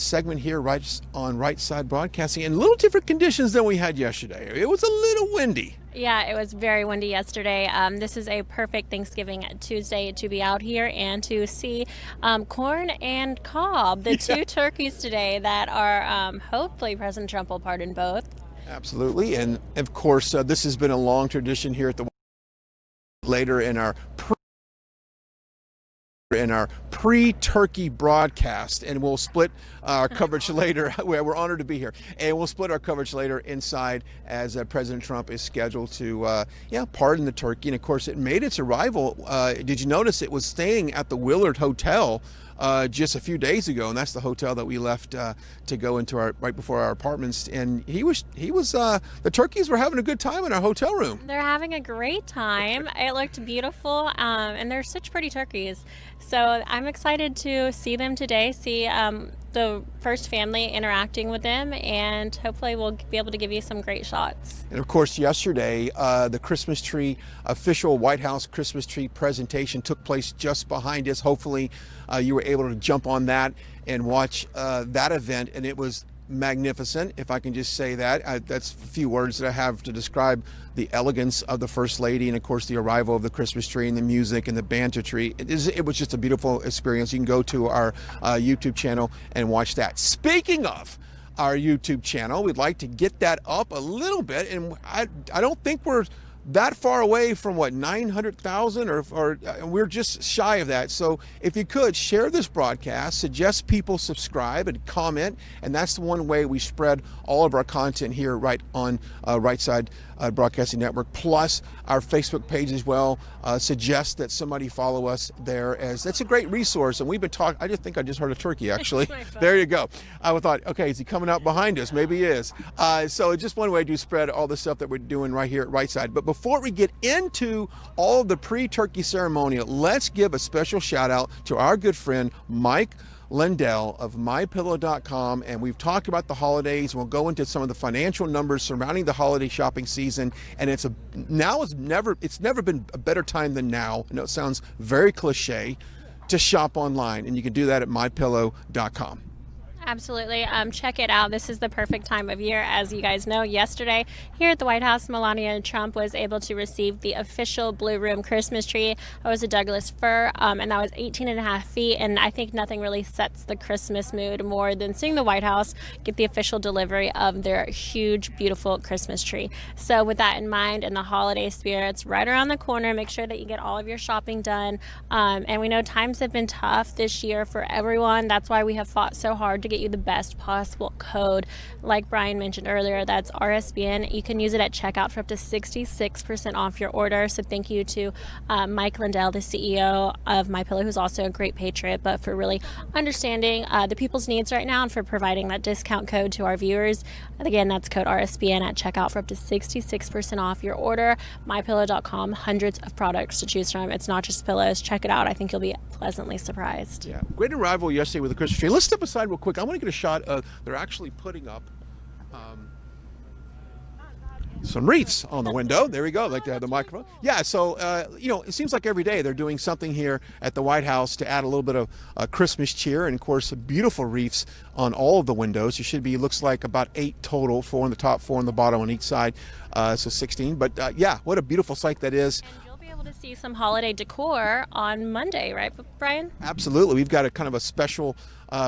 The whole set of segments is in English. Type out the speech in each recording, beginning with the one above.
segment here right on Right Side Broadcasting in a little different conditions than we had yesterday. It was a little windy. Yeah, it was very windy yesterday. This is a perfect Thanksgiving Tuesday to be out here and to see corn and cob, the two turkeys today that are hopefully President Trump will pardon both. Absolutely, and of course this has been a long tradition here at the later in our pre-turkey broadcast, and we'll split our coverage later. We're honored to be here, and we'll split our coverage later inside as President Trump is scheduled to pardon the turkey. And of course it made its arrival. Did you notice it was staying at the Willard Hotel just a few days ago, and that's the hotel that we left to go into right before our apartments. And the turkeys were having a good time in our hotel room. They're having a great time. It looked beautiful, and they're such pretty turkeys. So I'm excited to see them today, see the first family interacting with them, and hopefully we'll be able to give you some great shots. And of course yesterday the Christmas tree, official White House Christmas tree presentation took place just behind us. Hopefully you were able to jump on that and watch that event, and it was magnificent, if I can just say that. That's a few words that I have to describe the elegance of the First Lady, and of course the arrival of the Christmas tree and the music and the banter-tree. It was just a beautiful experience. You can go to our YouTube channel and watch that. Speaking of our YouTube channel, we'd like to get that up a little bit, and I don't think we're that far away from 900,000 or we're just shy of that. So if you could share this broadcast, suggest people subscribe and comment, and that's the one way we spread all of our content here right on Right Side Broadcasting Network, plus our Facebook page as well. Suggest that somebody follow us there, as that's a great resource. And we've been talking, I just heard a turkey actually. There you go. I thought, okay, is he coming out behind us? Maybe he is. So it's just one way to spread all the stuff that we're doing right here at Right Side. But before we get into all of the pre-turkey ceremonial, let's give a special shout out to our good friend Mike Lindell of MyPillow.com, and we've talked about the holidays. We'll go into some of the financial numbers surrounding the holiday shopping season, and it's never been a better time than now. I know it sounds very cliche to shop online, and you can do that at MyPillow.com. Absolutely. Check it out. This is the perfect time of year. As you guys know, yesterday here at the White House, Melania Trump was able to receive the official Blue Room Christmas tree. It was a Douglas fir, and that was 18.5 feet. And I think nothing really sets the Christmas mood more than seeing the White House get the official delivery of their huge, beautiful Christmas tree. So with that in mind, and the holiday spirits right around the corner, make sure that you get all of your shopping done. And we know times have been tough this year for everyone. That's why we have fought so hard to get you the best possible code. Like Brian mentioned earlier, that's RSBN. You can use it at checkout for up to 66% off your order. So thank you to Mike Lindell, the CEO of MyPillow, who's also a great patriot, but for really understanding the people's needs right now and for providing that discount code to our viewers. And again, that's code RSBN at checkout for up to 66% off your order. MyPillow.com, hundreds of products to choose from. It's not just pillows. Check it out. I think you'll be pleasantly surprised. Yeah, great arrival yesterday with the Christmas tree. Let's step aside real quick. I want to get a shot of, they're actually putting up some wreaths on the window. There we go, like to have the microphone. Yeah, so it seems like every day they're doing something here at the White House to add a little bit of Christmas cheer, and of course beautiful wreaths on all of the windows. There should be, looks like about 8 total, 4 on the top, 4 on the bottom on each side, so 16. But yeah, what a beautiful sight that is. To see some holiday decor on Monday, right, Brian? Absolutely. We've got a kind of a special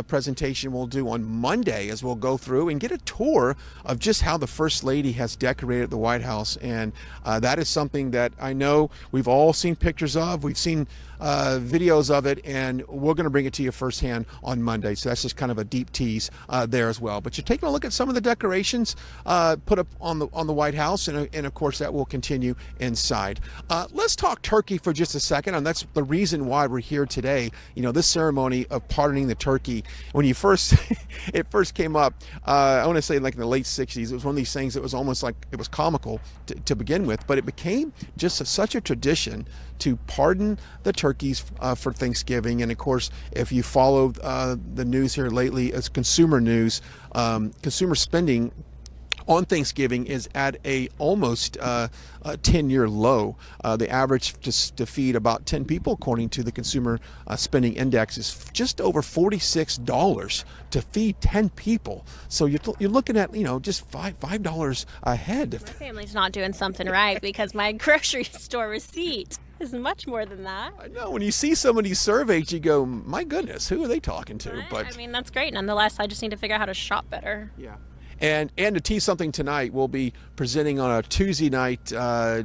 presentation we'll do on Monday, as we'll go through and get a tour of just how the First Lady has decorated the White House. And that is something that I know we've all seen pictures of. We've seen videos of it, and we're going to bring it to you firsthand on Monday. So that's just kind of a deep tease there as well. But you're taking a look at some of the decorations put up on the White House, and of course that will continue inside. Let's talk turkey for just a second, and that's the reason why we're here today. You know, this ceremony of pardoning the turkey, when it first came up, I want to say like in the late 60s, it was one of these things that was almost like, it was comical to begin with, but it became just such a tradition to pardon the turkeys for Thanksgiving. And of course, if you followed the news here lately, as consumer news, consumer spending on Thanksgiving is at a almost 10-year low. The average to feed about 10 people, according to the Consumer Spending Index, is just over $46 to feed 10 people. So you're looking at, just $5 a head. My family's not doing something right, because my grocery store receipt is much more than that. I know, when you see some of these surveys, you go, my goodness, who are they talking to? Right? But I mean, that's great. Nonetheless, I just need to figure out how to shop better. yeah. And to tease something tonight, we'll be presenting on a Tuesday night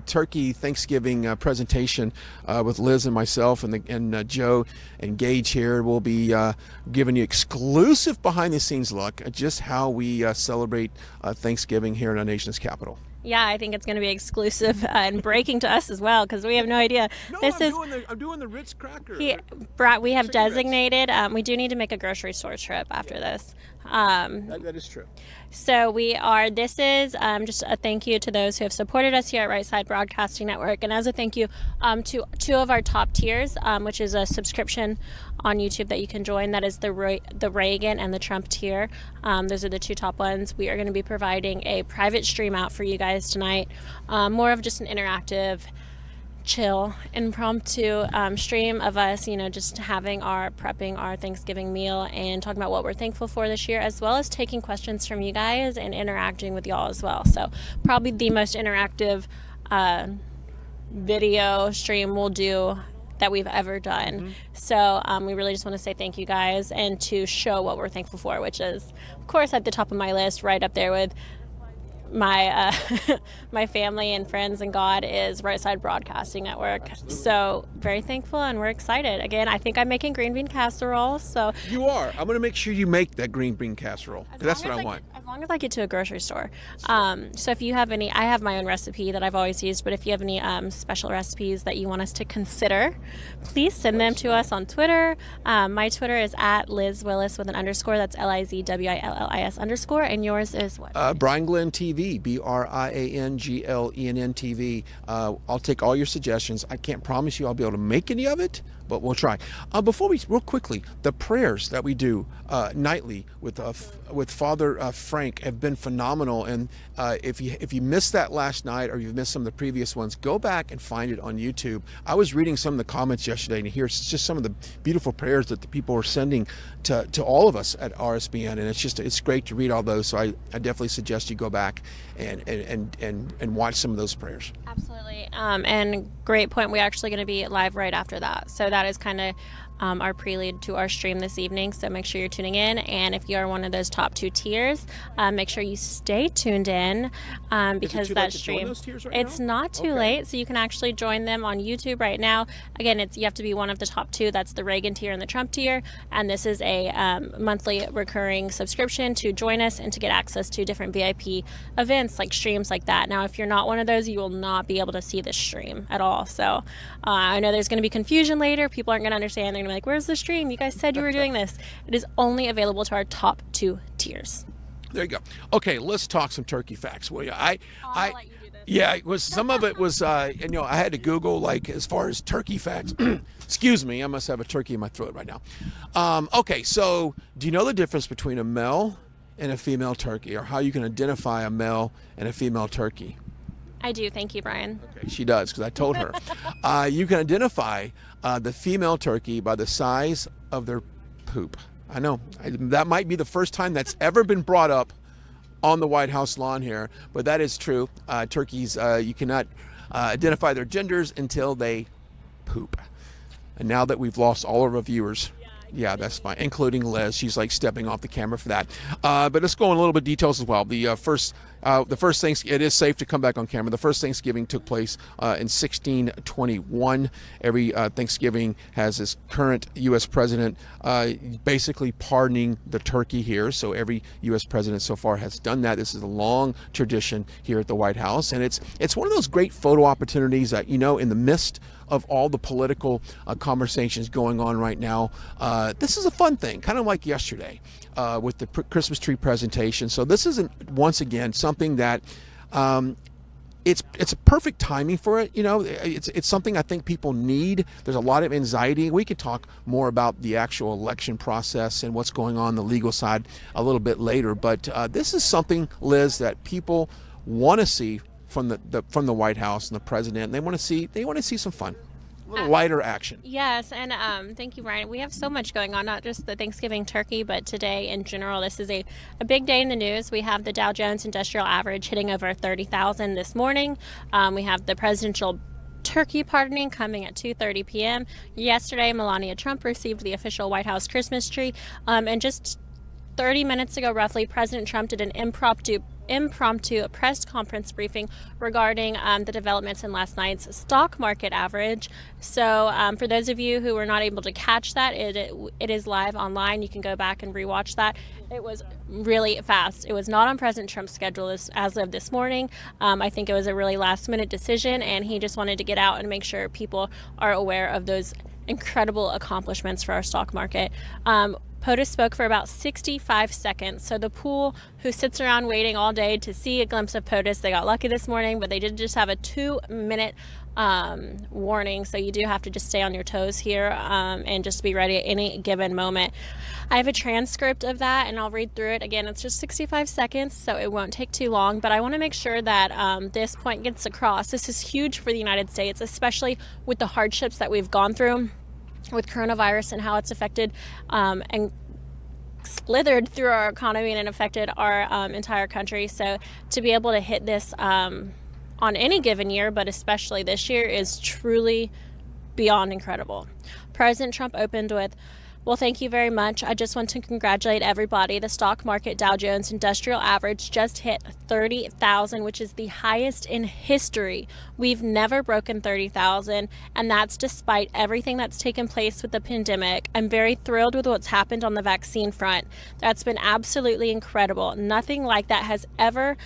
turkey Thanksgiving presentation with Liz and myself and Joe and Gage here. We'll be giving you exclusive behind-the-scenes look at just how we celebrate Thanksgiving here in our nation's capital. Yeah, I think it's going to be exclusive and breaking to us as well, because we have no idea. No, I'm doing the Ritz cracker. We have designated. We do need to make a grocery store trip after this. That is true. So this is just a thank you to those who have supported us here at Right Side Broadcasting Network. And as a thank you to two of our top tiers, which is a subscription on YouTube that you can join. That is the Reagan and the Trump tier. Those are the two top ones. We are going to be providing a private stream out for you guys tonight. More of just an interactive, chill, impromptu stream of us, just prepping our Thanksgiving meal and talking about what we're thankful for this year, as well as taking questions from you guys and interacting with y'all as well. So probably the most interactive video stream we'll do that we've ever done. Mm-hmm. So we really just want to say thank you guys, and to show what we're thankful for, which is, of course, at the top of my list, right up there with my my family and friends and God, is Right Side Broadcasting Network. Absolutely. So very thankful, and we're excited. Again, I think I'm making green bean casserole. So you are. I'm going to make sure you make that green bean casserole. That's what I want. As long as I get to a grocery store. So if you have any, I have my own recipe that I've always used, but if you have any special recipes that you want us to consider, please send them to us on Twitter. My Twitter is at Liz Willis with an underscore. That's LIZWILLIS_. And yours is what? Brian Glenn TV, BRIANGLENN TV. I'll take all your suggestions. I can't promise you I'll be able to make any of it, but we'll try. Before we, real quickly, the prayers that we do nightly with Father Frank have been phenomenal. And if you missed that last night, or you've missed some of the previous ones, go back and find it on YouTube. I was reading some of the comments yesterday, and here's just some of the beautiful prayers that the people are sending to all of us at RSBN, and it's great to read all those. So I definitely suggest you go back and watch some of those prayers. Absolutely. And great point. We're actually going to be live right after that. So that is kind of our prelude to our stream this evening. So make sure you're tuning in. And if you are one of those top two tiers, make sure you stay tuned in, because that stream, it's not too late. So you can actually join them on YouTube right now. Again, you have to be one of the top two. That's the Reagan tier and the Trump tier. And this is a monthly recurring subscription to join us and to get access to different VIP events, like streams like that. Now, if you're not one of those, you will not be able to see this stream at all. So I know there's going to be confusion later. People aren't going to understand. They're going to be like, where's the stream? You guys said you were doing this. It is only available to our top two tiers. There you go. Okay, let's talk some turkey facts, will you? I'll let you do this. Yeah, it was, some of it was, I had to Google, like, as far as turkey facts. Excuse me, I must have a turkey in my throat right now. Okay, so do you know the difference between a male and a female turkey, or how you can identify a male and a female turkey? I do. Thank you, Brian. Okay, she does, because I told her. You can identify the female turkey by the size of their poop. I know, that might be the first time that's ever been brought up on the White House lawn here, but that is true. Turkeys, you cannot identify their genders until they poop. And now that we've lost all of our viewers, yeah, that's fine, including Liz. She's like stepping off the camera for that. But let's go in a little bit of details as well. The first Thanksgiving, it is safe to come back on camera. The first Thanksgiving took place in 1621. Every Thanksgiving has this current U.S. president basically pardoning the turkey here. So every U.S. president so far has done that. This is a long tradition here at the White House, and it's one of those great photo opportunities that, in the midst of all the political conversations going on right now, this is a fun thing, kind of like yesterday with the Christmas tree presentation. So this isn't, once again, something that it's a perfect timing for it. It's something I think people need. There's a lot of anxiety. We could talk more about the actual election process and what's going on the legal side a little bit later. But this is something, Liz, that people want to see from the White House and the president. They want to see some fun. A little lighter action. Yes, and thank you, Brian. We have so much going on, not just the Thanksgiving turkey, but today in general. This is a big day in the news. We have the Dow Jones Industrial Average hitting over 30,000 this morning. We have the presidential turkey pardoning coming at 2:30 p.m. Yesterday, Melania Trump received the official White House Christmas tree. And just 30 minutes ago, roughly, President Trump did an impromptu press conference briefing regarding the developments in last night's stock market average. So for those of you who were not able to catch that, it is live online. You can go back and rewatch that. It was really fast. It was not on President Trump's schedule as of this morning. I think it was a really last minute decision, and he just wanted to get out and make sure people are aware of those incredible accomplishments for our stock market. POTUS spoke for about 65 seconds. So the pool who sits around waiting all day to see a glimpse of POTUS, they got lucky this morning, but they did just have a 2-minute warning. So you do have to just stay on your toes here and just be ready at any given moment. I have a transcript of that and I'll read through it. Again, it's just 65 seconds, so it won't take too long, but I want to make sure that this point gets across. This is huge for the United States, especially with the hardships that we've gone through with coronavirus and how it's affected and slithered through our economy and affected our entire country. So to be able to hit this on any given year, but especially this year, is truly beyond incredible. President Trump opened with, "Well, thank you very much. I just want to congratulate everybody. The stock market Dow Jones Industrial Average just hit 30,000, which is the highest in history. We've never broken 30,000, and that's despite everything that's taken place with the pandemic. I'm very thrilled with what's happened on the vaccine front. That's been absolutely incredible. Nothing like that has ever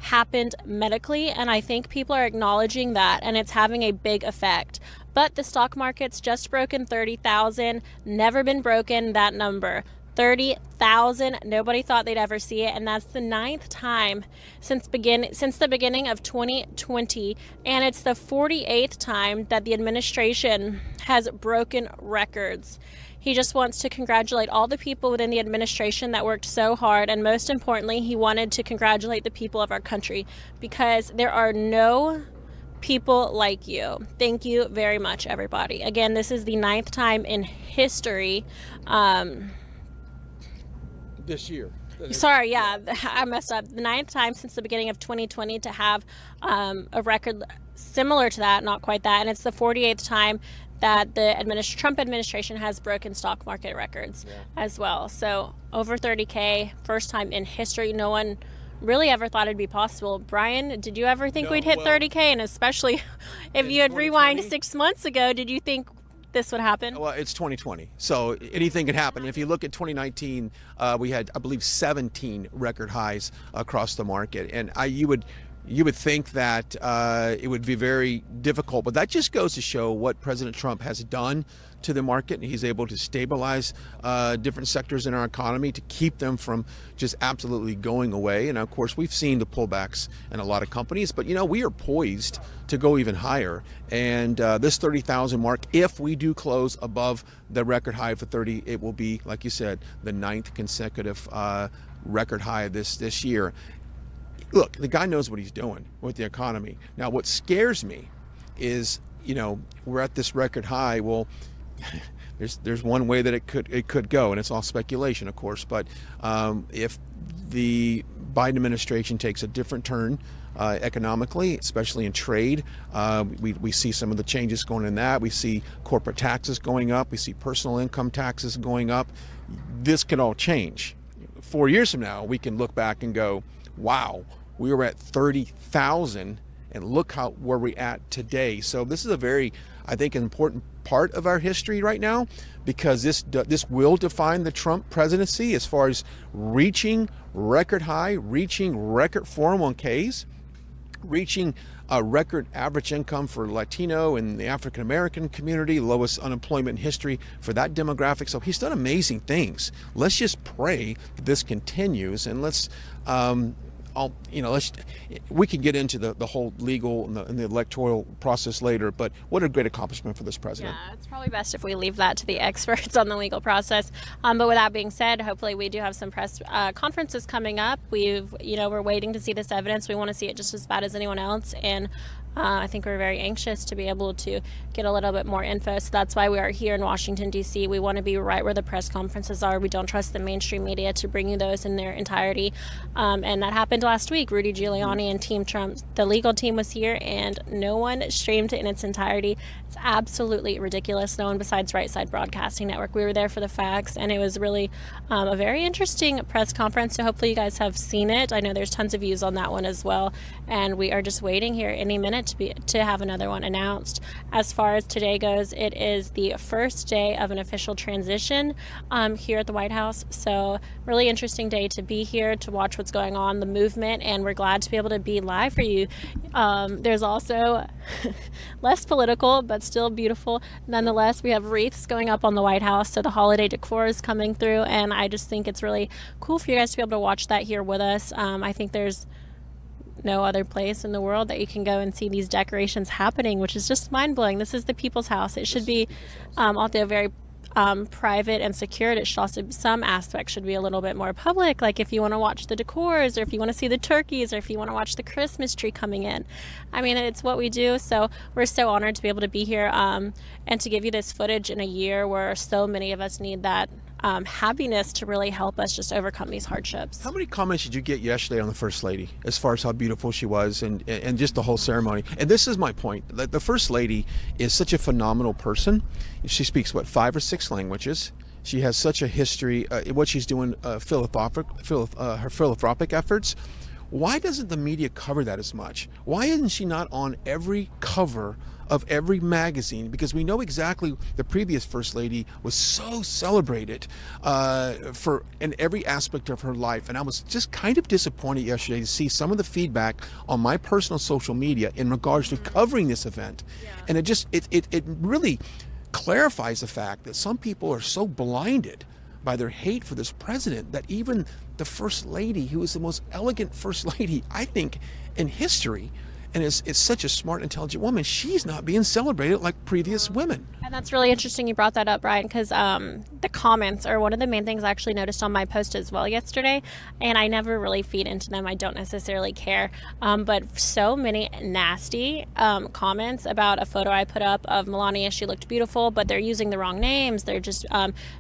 happened medically, and I think people are acknowledging that, and it's having a big effect. But the stock market's just broken 30,000, never been broken that number. 30,000, nobody thought they'd ever see it, and that's the 9th time since the beginning of 2020, and it's the 48th time that the administration has broken records. He just wants to congratulate all the people within the administration that worked so hard, and most importantly, he wanted to congratulate the people of our country, because there are no people like you. Thank you very much, everybody. Again, this is the 9th time in history. This year. Sorry, yeah, I messed up. The 9th time since the beginning of 2020 to have a record similar to that, not quite that, and it's the 48th time that the Trump administration has broken stock market records as well. So over 30K, first time in history. No one really ever thought it'd be possible. Brian, did you ever think we'd hit 30K? And especially if you had rewind 6 months ago, did you think this would happen? Well, it's 2020, so anything can happen. If you look at 2019, we had, I believe, 17 record highs across the market, and you would think that it would be very difficult, but that just goes to show what President Trump has done to the market. He's able to stabilize different sectors in our economy to keep them from just absolutely going away. And of course, we've seen the pullbacks in a lot of companies, but we are poised to go even higher. And this 30,000 mark, if we do close above the record high for 30, it will be, like you said, the 9th consecutive record high this year. Look, the guy knows what he's doing with the economy. Now, what scares me is, we're at this record high. Well, there's one way that it could go, and it's all speculation, of course. But if the Biden administration takes a different turn economically, especially in trade, we see some of the changes going in that. We see corporate taxes going up. We see personal income taxes going up. This could all change. 4 years from now, we can look back and go, wow, we were at 30,000 and look where we're at today. So this is a very, I think, important part of our history right now, because this will define the Trump presidency as far as reaching record high, reaching record 401ks, reaching a record average income for Latino and the African American community, lowest unemployment in history for that demographic. So he's done amazing things. Let's just pray that this continues, and let's we can get into the whole legal and the electoral process later, but what a great accomplishment for this president. Yeah, it's probably best if we leave that to the experts on the legal process. But with that being said, hopefully we do have some press conferences coming up. We're waiting to see this evidence. We want to see it just as bad as anyone else, and I think we're very anxious to be able to get a little bit more info. So that's why we are here in Washington, D.C. We want to be right where the press conferences are. We don't trust the mainstream media to bring you those in their entirety. And that happened last week. Rudy Giuliani and Team Trump, the legal team, was here, and no one streamed it in its entirety. It's absolutely ridiculous. No one besides Right Side Broadcasting Network. We were there for the facts, and it was really a very interesting press conference. So hopefully you guys have seen it. I know there's tons of views on that one as well, and we are just waiting here any minute to have another one announced. As far as today goes, it is the first day of an official transition here at the White House. So really interesting day to be here to watch what's going on, the movement, and we're glad to be able to be live for you. There's also less political but still beautiful nonetheless. We have wreaths going up on the White House, so the holiday decor is coming through, and I just think it's really cool for you guys to be able to watch that here with us. I think there's no other place in the world that you can go and see these decorations happening, which is just mind-blowing. This is the people's house. It should be although very private and secured, it should also, some aspects should be a little bit more public, like if you want to watch the decors, or if you want to see the turkeys, or if you want to watch the Christmas tree coming in. I mean, it's what we do, so we're so honored to be able to be here and to give you this footage in a year where so many of us need that happiness to really help us just overcome these hardships. How many comments did you get yesterday on the First Lady as far as how beautiful she was and just the whole ceremony? And this is my point. The First Lady is such a phenomenal person. She speaks, 5 or 6 languages. She has such a history, what she's doing, her philanthropic efforts. Why doesn't the media cover that as much? Why isn't she not on every cover of every magazine? Because we know exactly the previous First Lady was so celebrated in every aspect of her life. And I was just kind of disappointed yesterday to see some of the feedback on my personal social media in regards to covering this event. Yeah. And it really clarifies the fact that some people are so blinded by their hate for this president that even the First Lady, who is the most elegant First Lady, I think, in history, and is such a smart, intelligent woman, she's not being celebrated like previous women. And that's really interesting you brought that up, Brian, because the comments are one of the main things I actually noticed on my post as well yesterday, and I never really feed into them. I don't necessarily care, but so many nasty comments about a photo I put up of Melania. She looked beautiful, but they're using the wrong names. They're just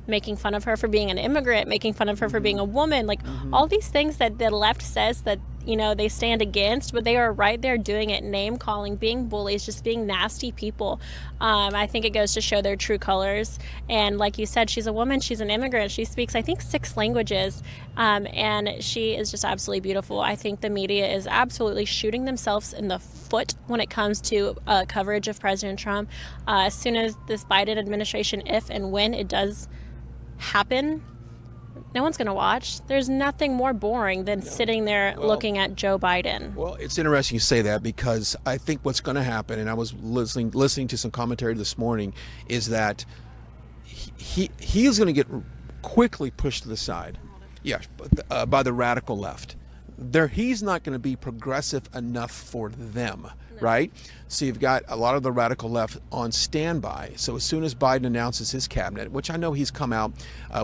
making fun of her for being an immigrant, making fun of her for being a woman, like all these things that the left says that they stand against, but they are right there doing it, name calling, being bullies, just being nasty people. I think it goes to show their true colors. And like you said, she's a woman, she's an immigrant, she speaks, I think, 6 languages, and she is just absolutely beautiful. I think the media is absolutely shooting themselves in the foot when it comes to coverage of President Trump. As soon as this Biden administration, if and when it does happen, no one's going to watch. There's nothing more boring than sitting there looking at Joe Biden. Well, it's interesting you say that, because I think what's going to happen, and I was listening to some commentary this morning, is that he is going to get quickly pushed to the side. Yeah, by the radical left. He's not going to be progressive enough for them. Right? So you've got a lot of the radical left on standby. So as soon as Biden announces his cabinet, which I know he's come out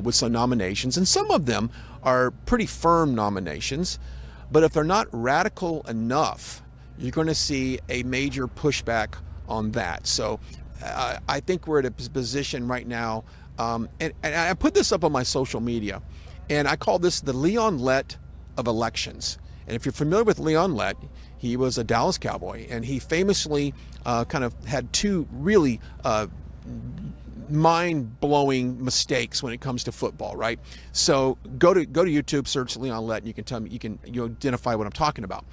with some nominations, and some of them are pretty firm nominations, but if they're not radical enough, you're going to see a major pushback on that. So I think we're at a position right now, and I put this up on my social media, and I call this the Leon Lett of elections. And if you're familiar with Leon Lett, he was a Dallas Cowboy, and he famously kind of had 2 really mind-blowing mistakes when it comes to football, right? So go to YouTube, search Leon Lett, and you can tell me, you identify what I'm talking about.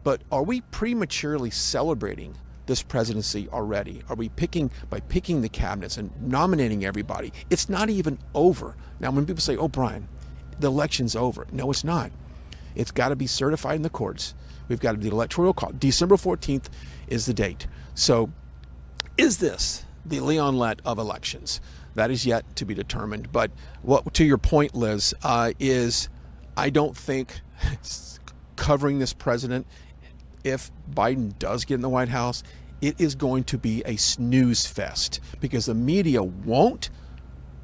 But are we prematurely celebrating this presidency already? Are we picking the cabinets and nominating everybody? It's not even over. Now, when people say, "Oh, Brian, the election's over," no, it's not. It's got to be certified in the courts. We've got the electoral call. December 14th is the date. So is this the Leon Lett of elections? That is yet to be determined. But what, to your point, Liz, is I don't think covering this president. If Biden does get in the White House, it is going to be a snooze fest because the media won't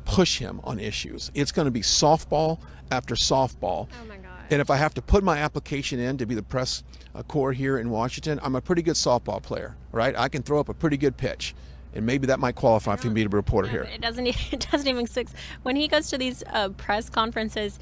push him on issues. It's going to be softball after softball. Oh my God. And if I have to put my application in to be the press corps here in Washington, I'm a pretty good softball player, right? I can throw up a pretty good pitch. And maybe that might qualify for me to be a reporter here. It doesn't even six. When he goes to these press conferences,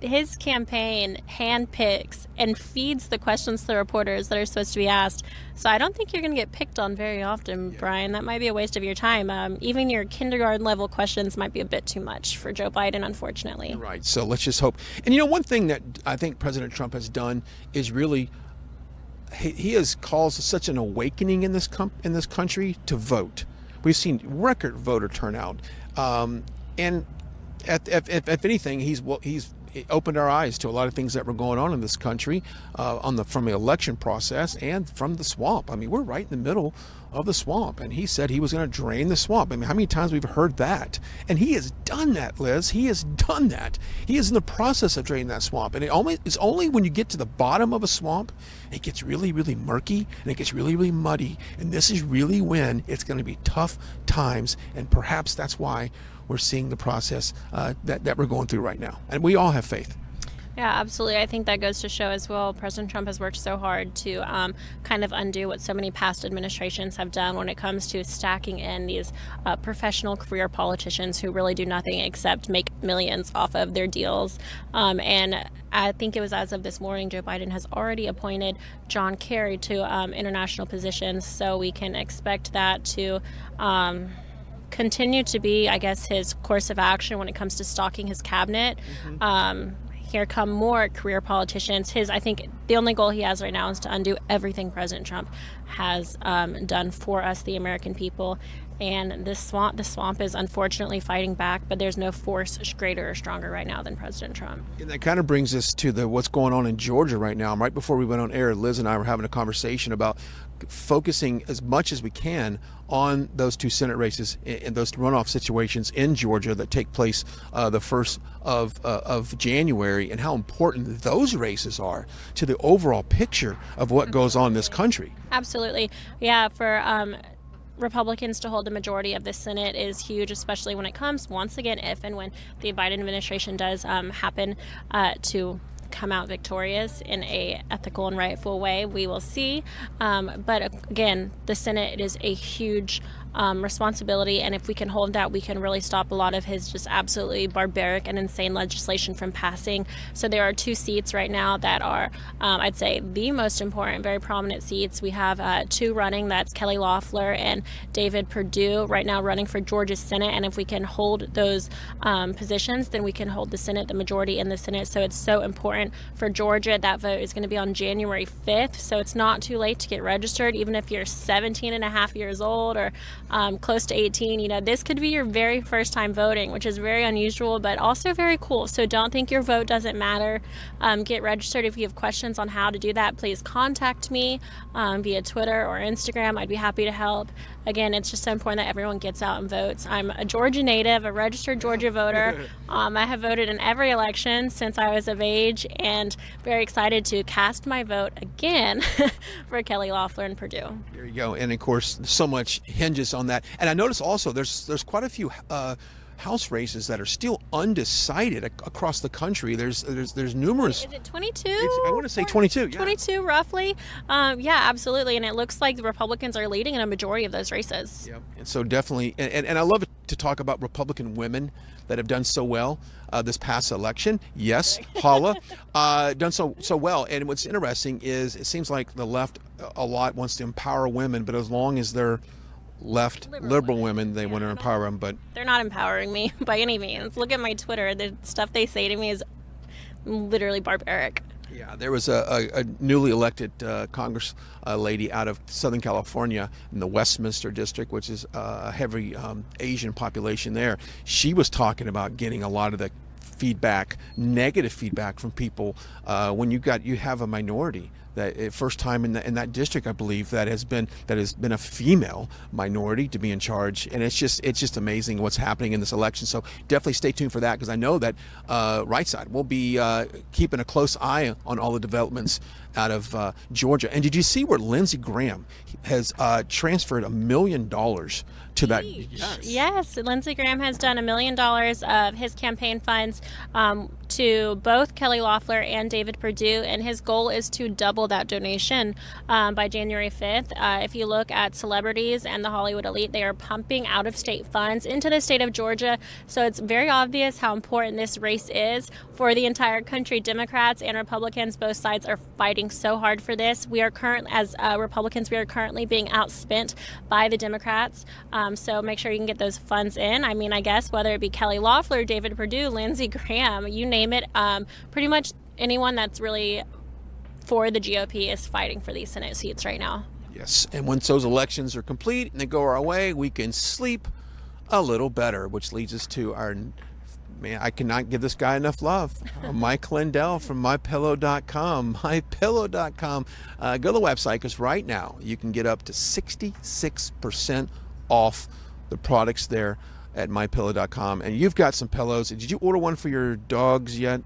his campaign handpicks and feeds the questions to the reporters that are supposed to be asked. So I don't think you're going to get picked on very often, Brian. That might be a waste of your time. Even your kindergarten level questions might be a bit too much for Joe Biden, unfortunately. Right. So let's just hope. And one thing that I think President Trump has done is really he has caused such an awakening in this country to vote. We've seen record voter turnout, and if anything, he's opened our eyes to a lot of things that were going on in this country from the election process and from the swamp. I mean, we're right in the middle of the swamp, and he said he was going to drain the swamp. I mean, how many times we've heard that? And he has done that, Liz. He has done that. He is in the process of draining that swamp. And it's only when you get to the bottom of a swamp, it gets really, really murky and it gets really, really muddy. And this is really when it's going to be tough times. And perhaps that's why we're seeing the process that we're going through right now. And we all have faith. Yeah, absolutely. I think that goes to show as well, President Trump has worked so hard to kind of undo what so many past administrations have done when it comes to stacking in these professional career politicians who really do nothing except make millions off of their deals. And I think it was as of this morning, Joe Biden has already appointed John Kerry to international positions. So we can expect that to continue to be, I guess, his course of action when it comes to stocking his cabinet. Here come more career politicians. I think the only goal he has right now is to undo everything President Trump has done for us, the American people. And the swamp is unfortunately fighting back, but there's no force greater or stronger right now than President Trump. And that kind of brings us to what's going on in Georgia right now. Right before we went on air, Liz and I were having a conversation about focusing as much as we can on those two Senate races and those runoff situations in Georgia that take place the 1st of January, and how important those races are to the overall picture of what goes on in this country. Absolutely. Yeah, for Republicans to hold the majority of the Senate is huge, especially when it comes, once again, if and when the Biden administration does happen to come out victorious in a ethical and rightful way. We will see. But again, the Senate is a huge responsibility, and if we can hold that, we can really stop a lot of his just absolutely barbaric and insane legislation from passing. So there are two seats right now that are, I'd say, the most important, very prominent seats. We have two running. That's Kelly Loeffler and David Perdue right now running for Georgia's Senate. And if we can hold those positions, then we can hold the Senate, the majority in the Senate. So it's so important for Georgia. That vote is going to be on January 5th. So it's not too late to get registered, even if you're 17 and a half years old or close to 18. This could be your very first time voting, which is very unusual, but also very cool. So don't think your vote doesn't matter. Get registered. If you have questions on how to do that, please contact me via Twitter or Instagram. I'd be happy to help. Again, it's just so important that everyone gets out and votes. I'm a Georgia native, a registered Georgia voter. I have voted in every election since I was of age, and very excited to cast my vote again for Kelly Loeffler and Perdue. There you go. And of course, so much hinges on that. And I notice also there's quite a few House races that are still undecided across the country. There's numerous. Is it 22? I want to say 22. Yeah. 22 roughly. Yeah, absolutely. And it looks like the Republicans are leading in a majority of those races. Yeah. And so definitely, and I love it to talk about Republican women that have done so well this past election. Yes, Paula done so well. And what's interesting is it seems like the left a lot wants to empower women, but as long as they're liberal women, they want to empower them, but they're not empowering me by any means. Look at my Twitter. The stuff they say to me is literally barbaric. Yeah, there was a newly elected Congress lady out of Southern California in the Westminster district, which is a heavy Asian population there. She was talking about getting a lot of the feedback, negative feedback from people when you have a minority. That first time in that district, I believe, that has been a female minority to be in charge, and it's just amazing what's happening in this election. So definitely stay tuned for that, because I know that Right Side will be keeping a close eye on all the developments out of Georgia. And did you see where Lindsey Graham has transferred $1 million to that? Yes, Lindsey Graham has done $1 million of his campaign funds to both Kelly Loeffler and David Perdue, and his goal is to double that donation by January 5th. If you look at celebrities and the Hollywood elite, they are pumping out-of-state funds into the state of Georgia, so it's very obvious how important this race is for the entire country. Democrats and Republicans, both sides, are fighting so hard for this. We are as Republicans, we are currently being outspent by the Democrats, so make sure you can get those funds in. I mean, I guess whether it be Kelly Loeffler, David Perdue, Lindsey Graham, you name it, pretty much anyone that's really for the GOP is fighting for these Senate seats right now. Yes, and once those elections are complete and they go our way, we can sleep a little better, which leads us to our, man, I cannot give this guy enough love, Mike Lindell from MyPillow.com. MyPillow.com. Go to the website, because right now you can get up to 66% off the products there at MyPillow.com. And you've got some pillows. Did you order one for your dogs yet?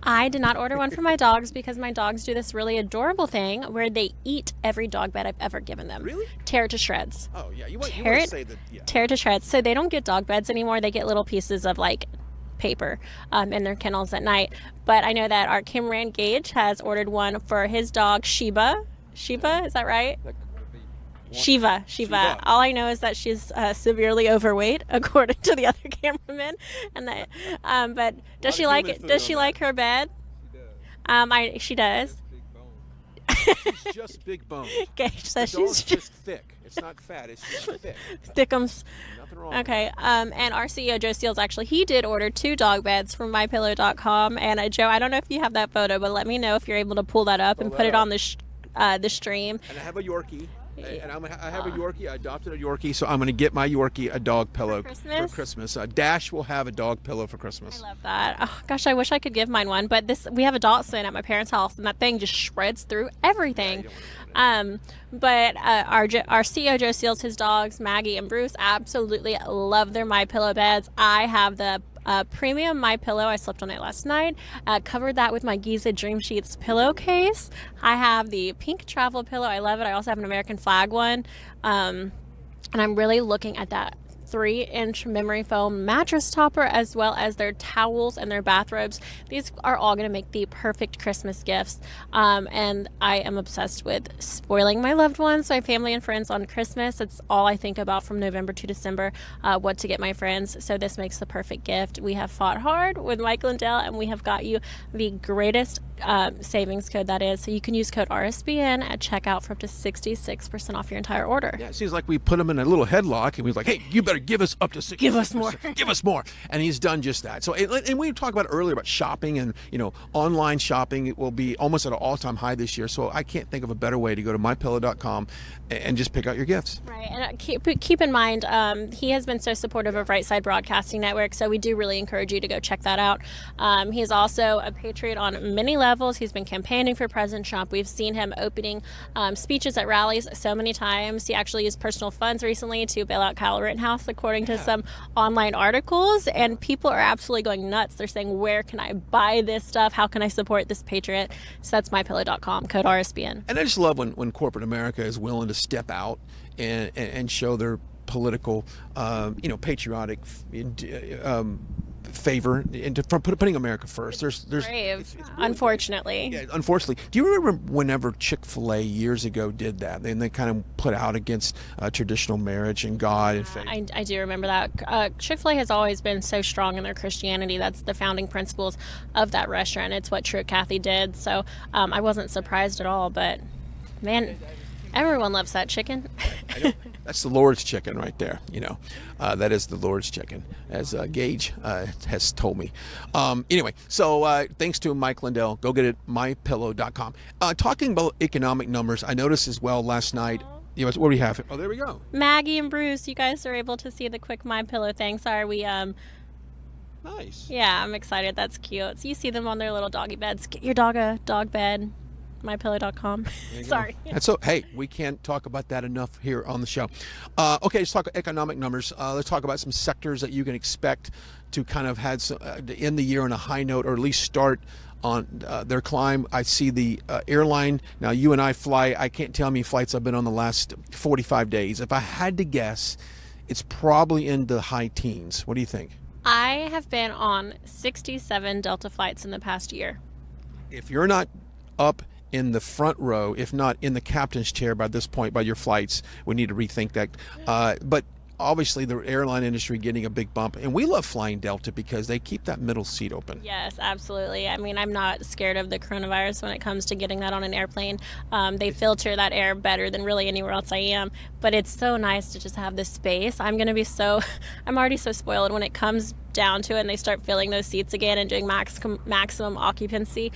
I did not order one for my dogs, because my dogs do this really adorable thing where they eat every dog bed I've ever given them. Really? Tear it to shreds. Oh, yeah. You want to say that, yeah. Tear it to shreds. So they don't get dog beds anymore. They get little pieces of like paper in their kennels at night. But I know that our Cameron Gage has ordered one for his dog Sheba. Sheba, is that right? Shiva. All I know is that she's severely overweight, according to the other cameraman. And that, but does she like it? Does she like her bed? She does. She's just big bones. Okay, so she's just thick. It's not fat. It's just thick. Thickums. Nothing wrong. Okay. And our CEO Joe Steele he did order 2 dog beds from MyPillow.com. And Joe, I don't know if you have that photo, but let me know if you're able to pull that up and put it on the stream. And I have a Yorkie. And I have a Yorkie. I adopted a Yorkie, so I'm going to get my Yorkie a dog pillow for Christmas. Dash will have a dog pillow for Christmas. I love that. Oh, gosh, I wish I could give mine one, but we have a Dachshund at my parents' house, and that thing just shreds through everything. But our CEO Joe Steele, his dogs Maggie and Bruce, absolutely love their MyPillow beds. I have the premium MyPillow. I slept on it last night. Covered that with my Giza Dream Sheets pillowcase. I have the pink travel pillow. I love it. I also have an American flag one. And I'm really looking at that 3-inch memory foam mattress topper, as well as their towels and their bathrobes. These are all going to make the perfect Christmas gifts. And I am obsessed with spoiling my loved ones, my family and friends on Christmas. It's all I think about from November to December, what to get my friends. So this makes the perfect gift. We have fought hard with Mike Lindell, and we have got you the greatest savings code that is. So you can use code RSBN at checkout for up to 66% off your entire order. Yeah, it seems like we put him in a little headlock, and we was like, hey, you better give us up to 60%. Give us more. Give us more. And he's done just that. So, and we talked about earlier about shopping, and online shopping. It will be almost at an all-time high this year. So I can't think of a better way to go to MyPillow.com and just pick out your gifts. Right, and keep in mind, he has been so supportive of Right Side Broadcasting Network, so we do really encourage you to go check that out. He is also a patriot on many levels. He's been campaigning for President Trump. We've seen him opening speeches at rallies so many times. He actually used personal funds recently to bail out Kyle Rittenhouse, according to some online articles, and people are absolutely going nuts. They're saying, where can I buy this stuff? How can I support this patriot? So that's MyPillow.com, code RSBN. And I just love when corporate America is willing to step out and show their political, patriotic favor into putting America first. There's brave, unfortunately. Yeah, unfortunately. Do you remember whenever Chick-fil-A years ago did that? And they kind of put out against traditional marriage and God and faith. I do remember that. Chick-fil-A has always been so strong in their Christianity. That's the founding principles of that restaurant. It's what True Kathy did. So I wasn't surprised at all. But man, everyone loves that chicken. I know. That's the Lord's chicken right there. That is the Lord's chicken, as Gage has told me. Anyway, so thanks to Mike Lindell. Go get it, MyPillow.com. Talking about economic numbers, I noticed as well last night. What do we have? Oh, there we go. Maggie and Bruce, you guys are able to see the quick MyPillow thing. Sorry, we Nice. Yeah, I'm excited. That's cute. So you see them on their little doggy beds. Get your dog a dog bed. MyPillow.com. Sorry. And so, hey, we can't talk about that enough here on the show. Okay, let's talk economic numbers. Let's talk about some sectors that you can expect to kind of had some, to end the year on a high note, or at least start on their climb. I see the airline. Now, you and I fly. I can't tell how many flights I've been on the last 45 days. If I had to guess, it's probably in the high teens. What do you think? I have been on 67 Delta flights in the past year. If you're not up in the front row, if not in the captain's chair by this point by your flights, we need to rethink that. But obviously the airline industry getting a big bump, and we love flying Delta because they keep that middle seat open. Yes, absolutely. I mean, I'm not scared of the coronavirus when it comes to getting that on an airplane. They filter that air better than really anywhere else I am, but it's so nice to just have this space. I'm already so spoiled when it comes down to it and they start filling those seats again and doing maximum occupancy.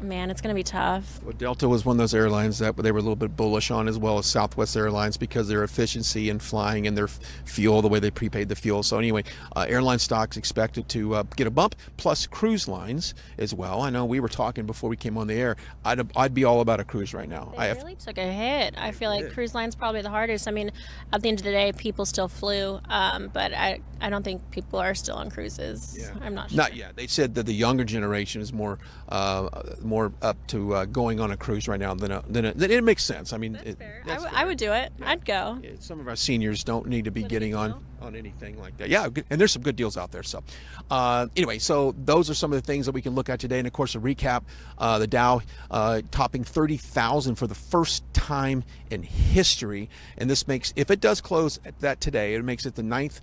Man, it's going to be tough. Well, Delta was one of those airlines that they were a little bit bullish on, as well as Southwest Airlines, because their efficiency in flying and their fuel, the way they prepaid the fuel. So anyway, airline stocks expected to get a bump, plus cruise lines as well. I know we were talking before we came on the air. I'd be all about a cruise right now. They really took a hit. I feel like cruise line's probably the hardest. I mean, at the end of the day, people still flew, but I don't think people are still on cruises. Yeah. I'm not sure. Not yet. They said that the younger generation is more up to going on a cruise right now than it makes sense. I mean, That's fair. I would do it. Yeah. I'd go. Some of our seniors don't need to be getting on anything like that. Yeah, and there's some good deals out there. So anyway, so those are some of the things that we can look at today. And of course, a recap, the Dow topping 30,000 for the first time in history. And this makes, if it does close at that today, it makes it the ninth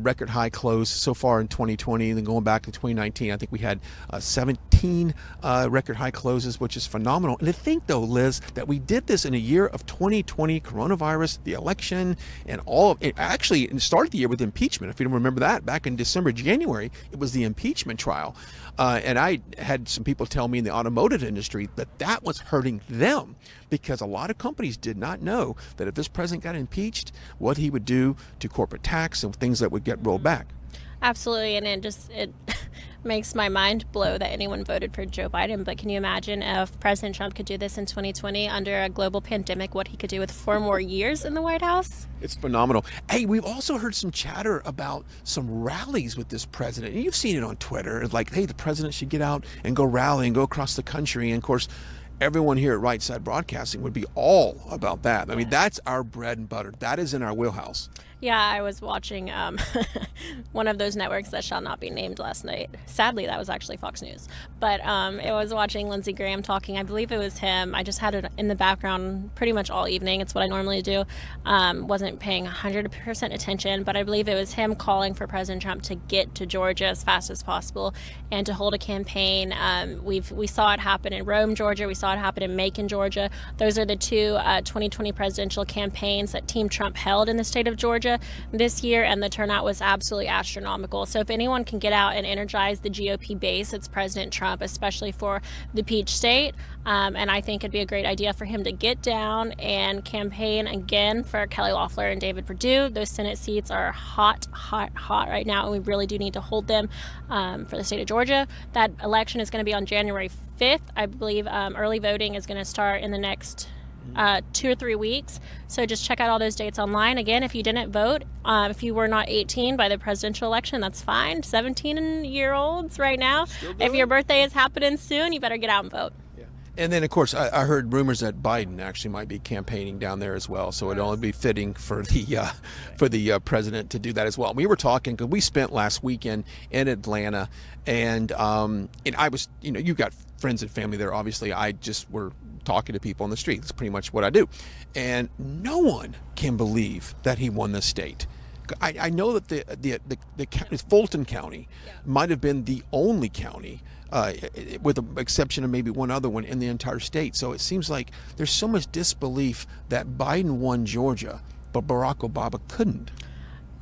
record high close so far in 2020. And then going back to 2019, I think we had 17 record high closes, which is phenomenal. And to think though, Liz, that we did this in a year of 2020, coronavirus, the election, and all of it. Actually, it started the year with impeachment. If you don't remember that, back in December, January, it was the impeachment trial. And I had some people tell me in the automotive industry that was hurting them, because a lot of companies did not know that if this president got impeached, what he would do to corporate tax and things that would get rolled back. Absolutely, and it makes my mind blow that anyone voted for Joe Biden. But can you imagine if President Trump could do this in 2020 under a global pandemic, what he could do with 4 more years in the White House? It's phenomenal. Hey, we've also heard some chatter about some rallies with this president. And you've seen it on Twitter. It's like, hey, the president should get out and go rally and go across the country. And of course, everyone here at Right Side Broadcasting would be all about that. I mean, that's our bread and butter. That is in our wheelhouse. Yeah, I was watching one of those networks that shall not be named last night. Sadly, that was actually Fox News. But it was watching Lindsey Graham talking. I believe it was him. I just had it in the background pretty much all evening. It's what I normally do. Wasn't paying 100% attention, but I believe it was him calling for President Trump to get to Georgia as fast as possible and to hold a campaign. We saw it happen in Rome, Georgia. We saw it happen in Macon, Georgia. Those are the two 2020 presidential campaigns that Team Trump held in the state of Georgia this year, and the turnout was absolutely astronomical. So if anyone can get out and energize the GOP base, it's President Trump, especially for the Peach State. And I think it'd be a great idea for him to get down and campaign again for Kelly Loeffler and David Perdue. Those Senate seats are hot right now, and we really do need to hold them for the state of Georgia. That election is going to be on January 5th. I believe early voting is going to start in the next 2 or 3 weeks. So just check out all those dates online. Again, if you didn't vote, if you were not 18 by the presidential election, that's fine. 17-year-olds right now. If your birthday is happening soon, you better get out and vote. Yeah. And then, of course, I heard rumors that Biden actually might be campaigning down there as well. So it'd only be fitting for the president to do that as well. We were talking, because we spent last weekend in Atlanta, and I was, you got friends and family there. Obviously, I just were talking to people on the street. That's pretty much what I do. And no one can believe that he won the state. I know that the Fulton County might have been the only county, with the exception of maybe one other one, in the entire state. So it seems like there's so much disbelief that Biden won Georgia, but Barack Obama couldn't.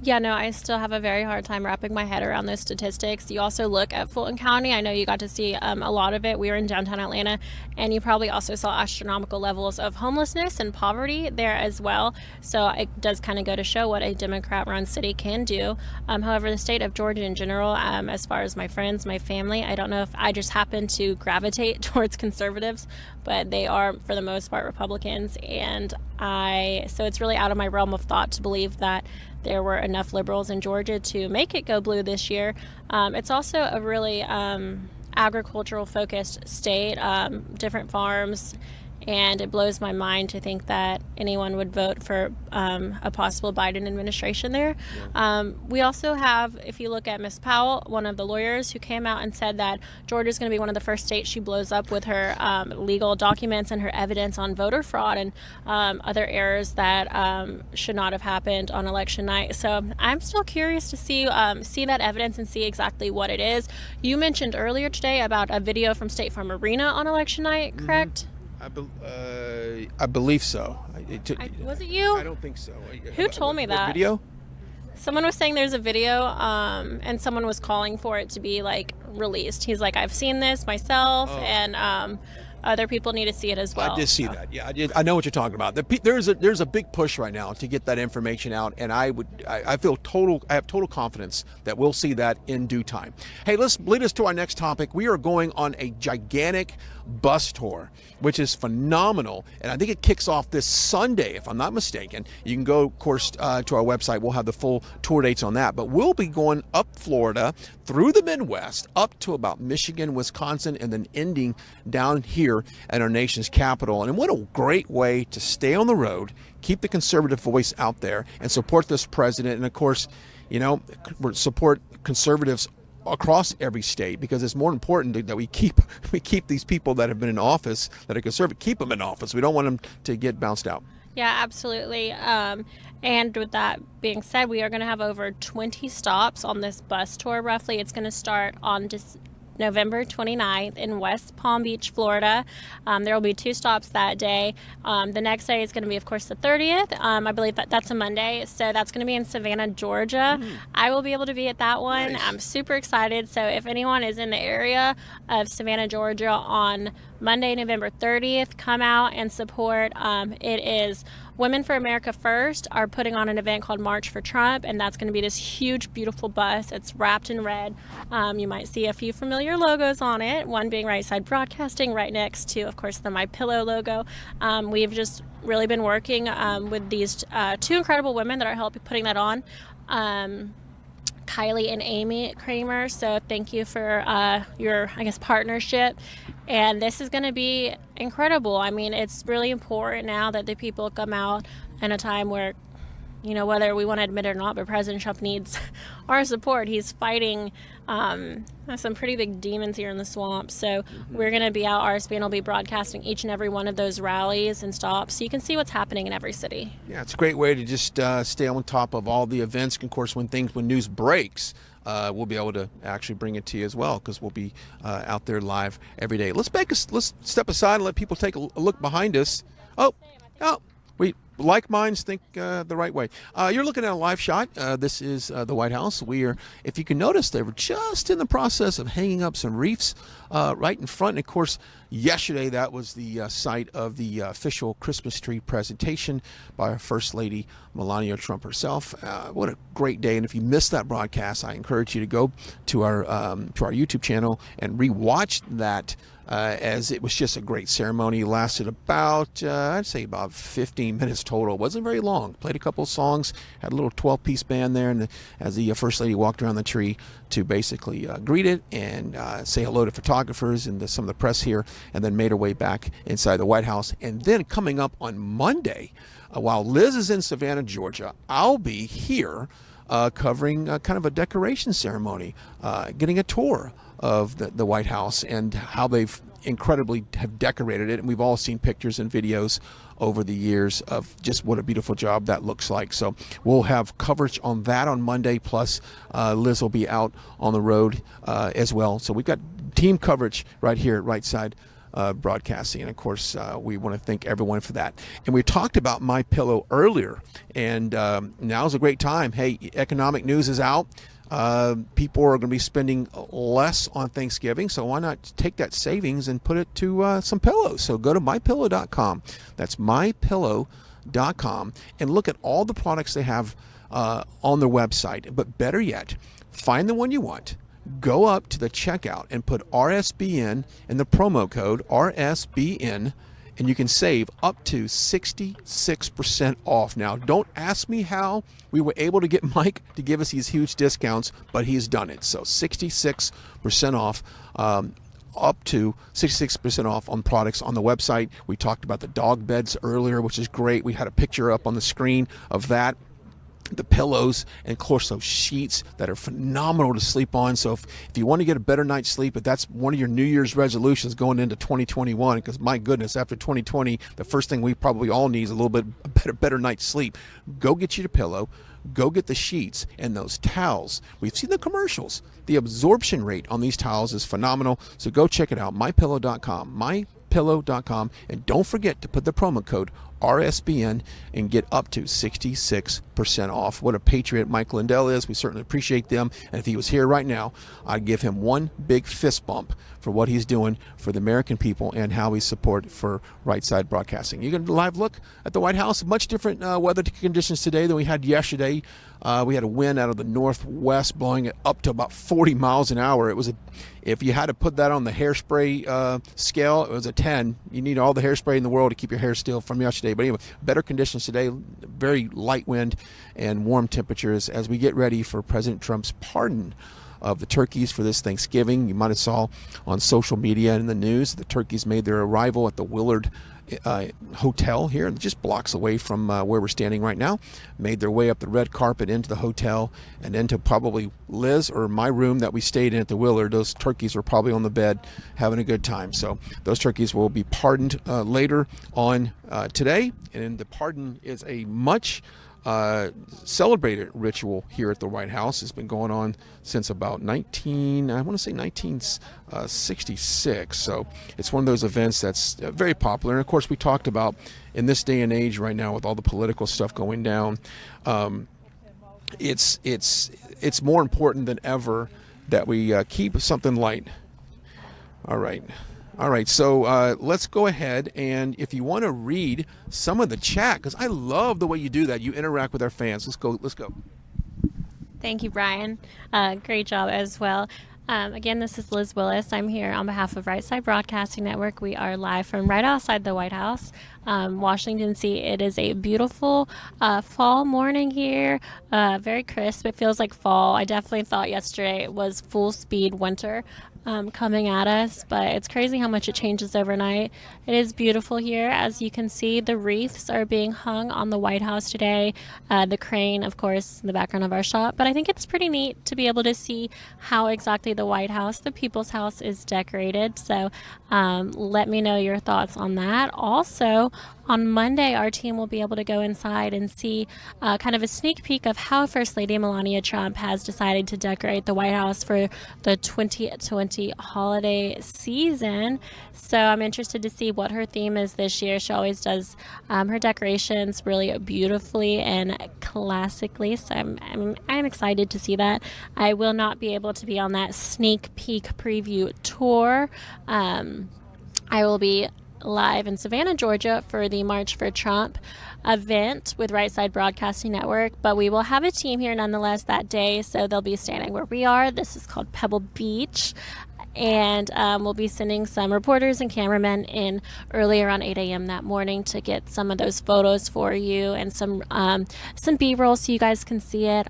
Yeah, no, I still have a very hard time wrapping my head around those statistics. You also look at Fulton County. I know you got to see a lot of it. We were in downtown Atlanta, and you probably also saw astronomical levels of homelessness and poverty there as well. So it does kind of go to show what a Democrat-run city can do. However, the state of Georgia in general, as far as my friends, my family, I don't know if I just happen to gravitate towards conservatives, but they are, for the most part, Republicans. And so it's really out of my realm of thought to believe that there were enough liberals in Georgia to make it go blue this year. It's also a really agricultural focused state, different farms, and it blows my mind to think that anyone would vote for a possible Biden administration there. We also have, if you look at Miss Powell, one of the lawyers who came out and said that Georgia is going to be one of the first states she blows up with her legal documents and her evidence on voter fraud and other errors that should not have happened on election night. So I'm still curious to see that evidence and see exactly what it is. You mentioned earlier today about a video from State Farm Arena on election night, correct? I believe so. Was it you? I don't think so. Who told me that? Video? Someone was saying there's a video, and someone was calling for it to be like released. He's like, I've seen this myself, and other people need to see it as well. I did see that. Yeah, I did. I know what you're talking about. There's a big push right now to get that information out, and I have total confidence that we'll see that in due time. Hey, let's lead us to our next topic. We are going on a gigantic bus tour, which is phenomenal, and I think it kicks off this Sunday, if I'm not mistaken. You can go, of course, to our website. We'll have the full tour dates on that, but we'll be going up Florida, through the Midwest, up to about Michigan, Wisconsin, and then ending down here at our nation's capital. And what a great way to stay on the road, keep the conservative voice out there, and support this president, and of course, support conservatives across every state, because it's more important that we keep these people that have been in office, that are conservative, keep them in office. We don't want them to get bounced out. Yeah, absolutely. And with that being said, we are going to have over 20 stops on this bus tour, roughly. It's going to start on November 29th in West Palm Beach, Florida. There will be 2 stops that day. The next day is going to be, of course, the 30th. I believe that's a Monday, so that's going to be in Savannah, Georgia. I will be able to be at that one. Nice. I'm super excited. So if anyone is in the area of Savannah, Georgia on Monday, November 30th, come out and support. It is Women for America First are putting on an event called March for Trump, and that's going to be this huge, beautiful bus. It's wrapped in red. You might see a few familiar logos on it, one being Right Side Broadcasting, right next to, of course, the MyPillow logo. We've just really been working with these 2 incredible women that are helping putting that on. Kylie and Amy Kramer. So thank you for your, partnership. And this is going to be incredible. I mean, it's really important now that the people come out in a time where, whether we want to admit it or not, but President Trump needs our support. He's fighting some pretty big demons here in the swamp. So we're going to be out. RSBN will be broadcasting each and every one of those rallies and stops, so you can see what's happening in every city. Yeah, it's a great way to just stay on top of all the events. Of course, when news breaks, we'll be able to actually bring it to you as well, because we'll be out there live every day. Let's step aside and let people take a look behind us. We like minds think the right way. You're looking at a live shot. This is the White House. If you can notice, they were just in the process of hanging up some wreaths right in front. And of course, yesterday that was the site of the official Christmas tree presentation by our First Lady, Melania Trump herself. What a great day. And if you missed that broadcast, I encourage you to go to our YouTube channel and rewatch that. As it was just a great ceremony. It lasted about, I'd say about 15 minutes total. It wasn't very long. Played a couple of songs, had a little 12-piece band there, and as the First Lady walked around the tree to basically greet it and say hello to photographers and some of the press here, and then made her way back inside the White House. And then coming up on Monday, while Liz is in Savannah, Georgia, I'll be here covering kind of a decoration ceremony, getting a tour of the White House and how they've incredibly have decorated it. And we've all seen pictures and videos over the years of just what a beautiful job that looks like. So we'll have coverage on that on Monday, plus Liz will be out on the road as well. So we've got team coverage right here at Right Side broadcasting. And of course, we want to thank everyone for that. And we talked about MyPillow earlier, and now's a great time. Hey, economic news is out. People are going to be spending less on Thanksgiving, so why not take that savings and put it to some pillows? So go to mypillow.com. That's mypillow.com, and look at all the products they have on their website. But better yet, find the one you want. Go up to the checkout and put RSBN in the promo code RSBN, and you can save up to 66% off. Now, don't ask me how we were able to get Mike to give us these huge discounts, but he's done it. So 66% off, up to 66% off on products on the website. We talked about the dog beds earlier, which is great. We had a picture up on the screen of that. The pillows, and of course those sheets that are phenomenal to sleep on. So if you want to get a better night's sleep, if that's one of your New Year's resolutions going into 2021, because my goodness, after 2020, the first thing we probably all need is a little bit better night's sleep. Go get you the pillow, go get the sheets and those towels. We've seen the commercials. The absorption rate on these towels is phenomenal. So go check it out, mypillow.com, mypillow.com, and don't forget to put the promo code RSBN and get up to 66% off. What a patriot Mike Lindell is. We certainly appreciate them. And if he was here right now, I'd give him one big fist bump for what he's doing for the American people and how he support for Right Side Broadcasting. You get a live look at the White House. Much different weather conditions today than we had yesterday. We had a wind out of the northwest blowing it up to about 40 miles an hour. It was if you had to put that on the hairspray scale, it was a 10. You need all the hairspray in the world to keep your hair still from yesterday. But anyway, better conditions today, very light wind and warm temperatures as we get ready for President Trump's pardon of the turkeys for this Thanksgiving. You might have saw on social media and in the news, the turkeys made their arrival at the Willard hotel here, just blocks away from where we're standing right now. Made their way up the red carpet into the hotel and into probably Liz or my room that we stayed in at the Willard. Those turkeys were probably on the bed having a good time. So those turkeys will be pardoned later on today, and the pardon is a much celebrated ritual here at the White House. It's been going on since about 1966. So it's one of those events that's very popular. And of course, we talked about in this day and age right now with all the political stuff going down, it's more important than ever that we keep something light. All right, so let's go ahead, and if you want to read some of the chat, because I love the way you do that, you interact with our fans. Let's go. Thank you, Brian. Great job as well. Again, this is Liz Willis. I'm here on behalf of Right Side Broadcasting Network. We are live from right outside the White House, Washington, D.C. It is a beautiful fall morning here, very crisp. It feels like fall. I definitely thought yesterday it was full speed winter coming at us, but it's crazy how much it changes overnight. It is beautiful here. As you can see, the wreaths are being hung on the White House today. The crane, of course, in the background of our shot, but I think it's pretty neat to be able to see how exactly the White House, the People's House, is decorated. So let me know your thoughts on that. Also, on Monday, our team will be able to go inside and see kind of a sneak peek of how First Lady Melania Trump has decided to decorate the White House for the 2020 holiday season. So I'm interested to see what her theme is this year. She always does her decorations really beautifully and classically. So I'm excited to see that. I will not be able to be on that sneak peek preview tour. I will be live in Savannah, Georgia for the March for Trump event with Right Side Broadcasting Network, but we will have a team here nonetheless that day, so they'll be standing where we are. This is called Pebble Beach, and we'll be sending some reporters and cameramen in early around 8 a.m. that morning to get some of those photos for you and some B-roll so you guys can see it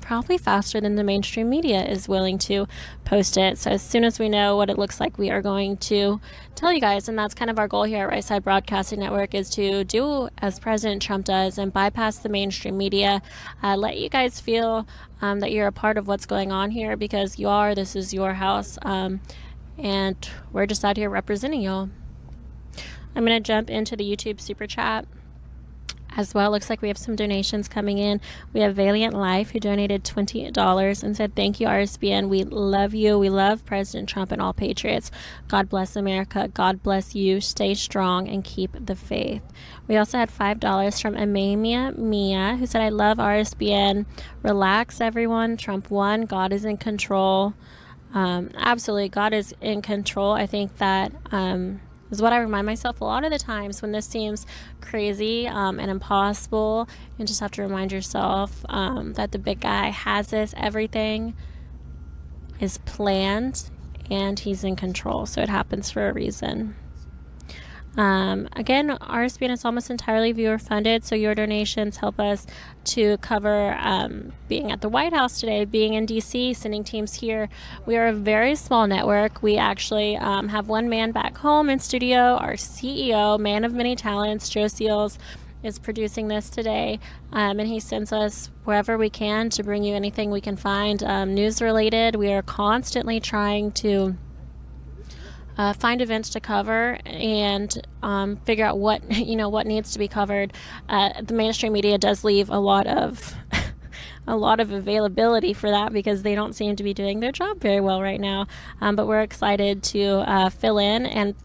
probably faster than the mainstream media is willing to post it. So as soon as we know what it looks like, we are going to tell you guys, and that's kind of our goal here at Right Side Broadcasting Network, is to do as President Trump does and bypass the mainstream media, let you guys feel that you're a part of what's going on here, because you are. This is your house, and we're just out here representing y'all. I'm going to jump into the YouTube Super Chat. as well. Looks like we have some donations coming in. We have Valiant Life, who donated $20 and said, "Thank you, RSBN. We love you. We love President Trump and all patriots. God bless America. God bless you. Stay strong and keep the faith." We also had $5 from Amamia Mia, who said, "I love RSBN. Relax, everyone. Trump won. God is in control." Absolutely, God is in control. I think that is what I remind myself a lot of the times when this seems crazy and impossible. You just have to remind yourself that the big guy has this. Everything is planned and he's in control. So it happens for a reason. Again, RSBN is almost entirely viewer funded, so your donations help us to cover being at the White House today, being in DC, sending teams here. We are a very small network. We actually have one man back home in studio. Our CEO, man of many talents, Joe Seals, is producing this today, and he sends us wherever we can to bring you anything we can find news related. We are constantly trying to find events to cover and figure out what needs to be covered. The mainstream media does leave a lot of availability for that because they don't seem to be doing their job very well right now. But we're excited to fill in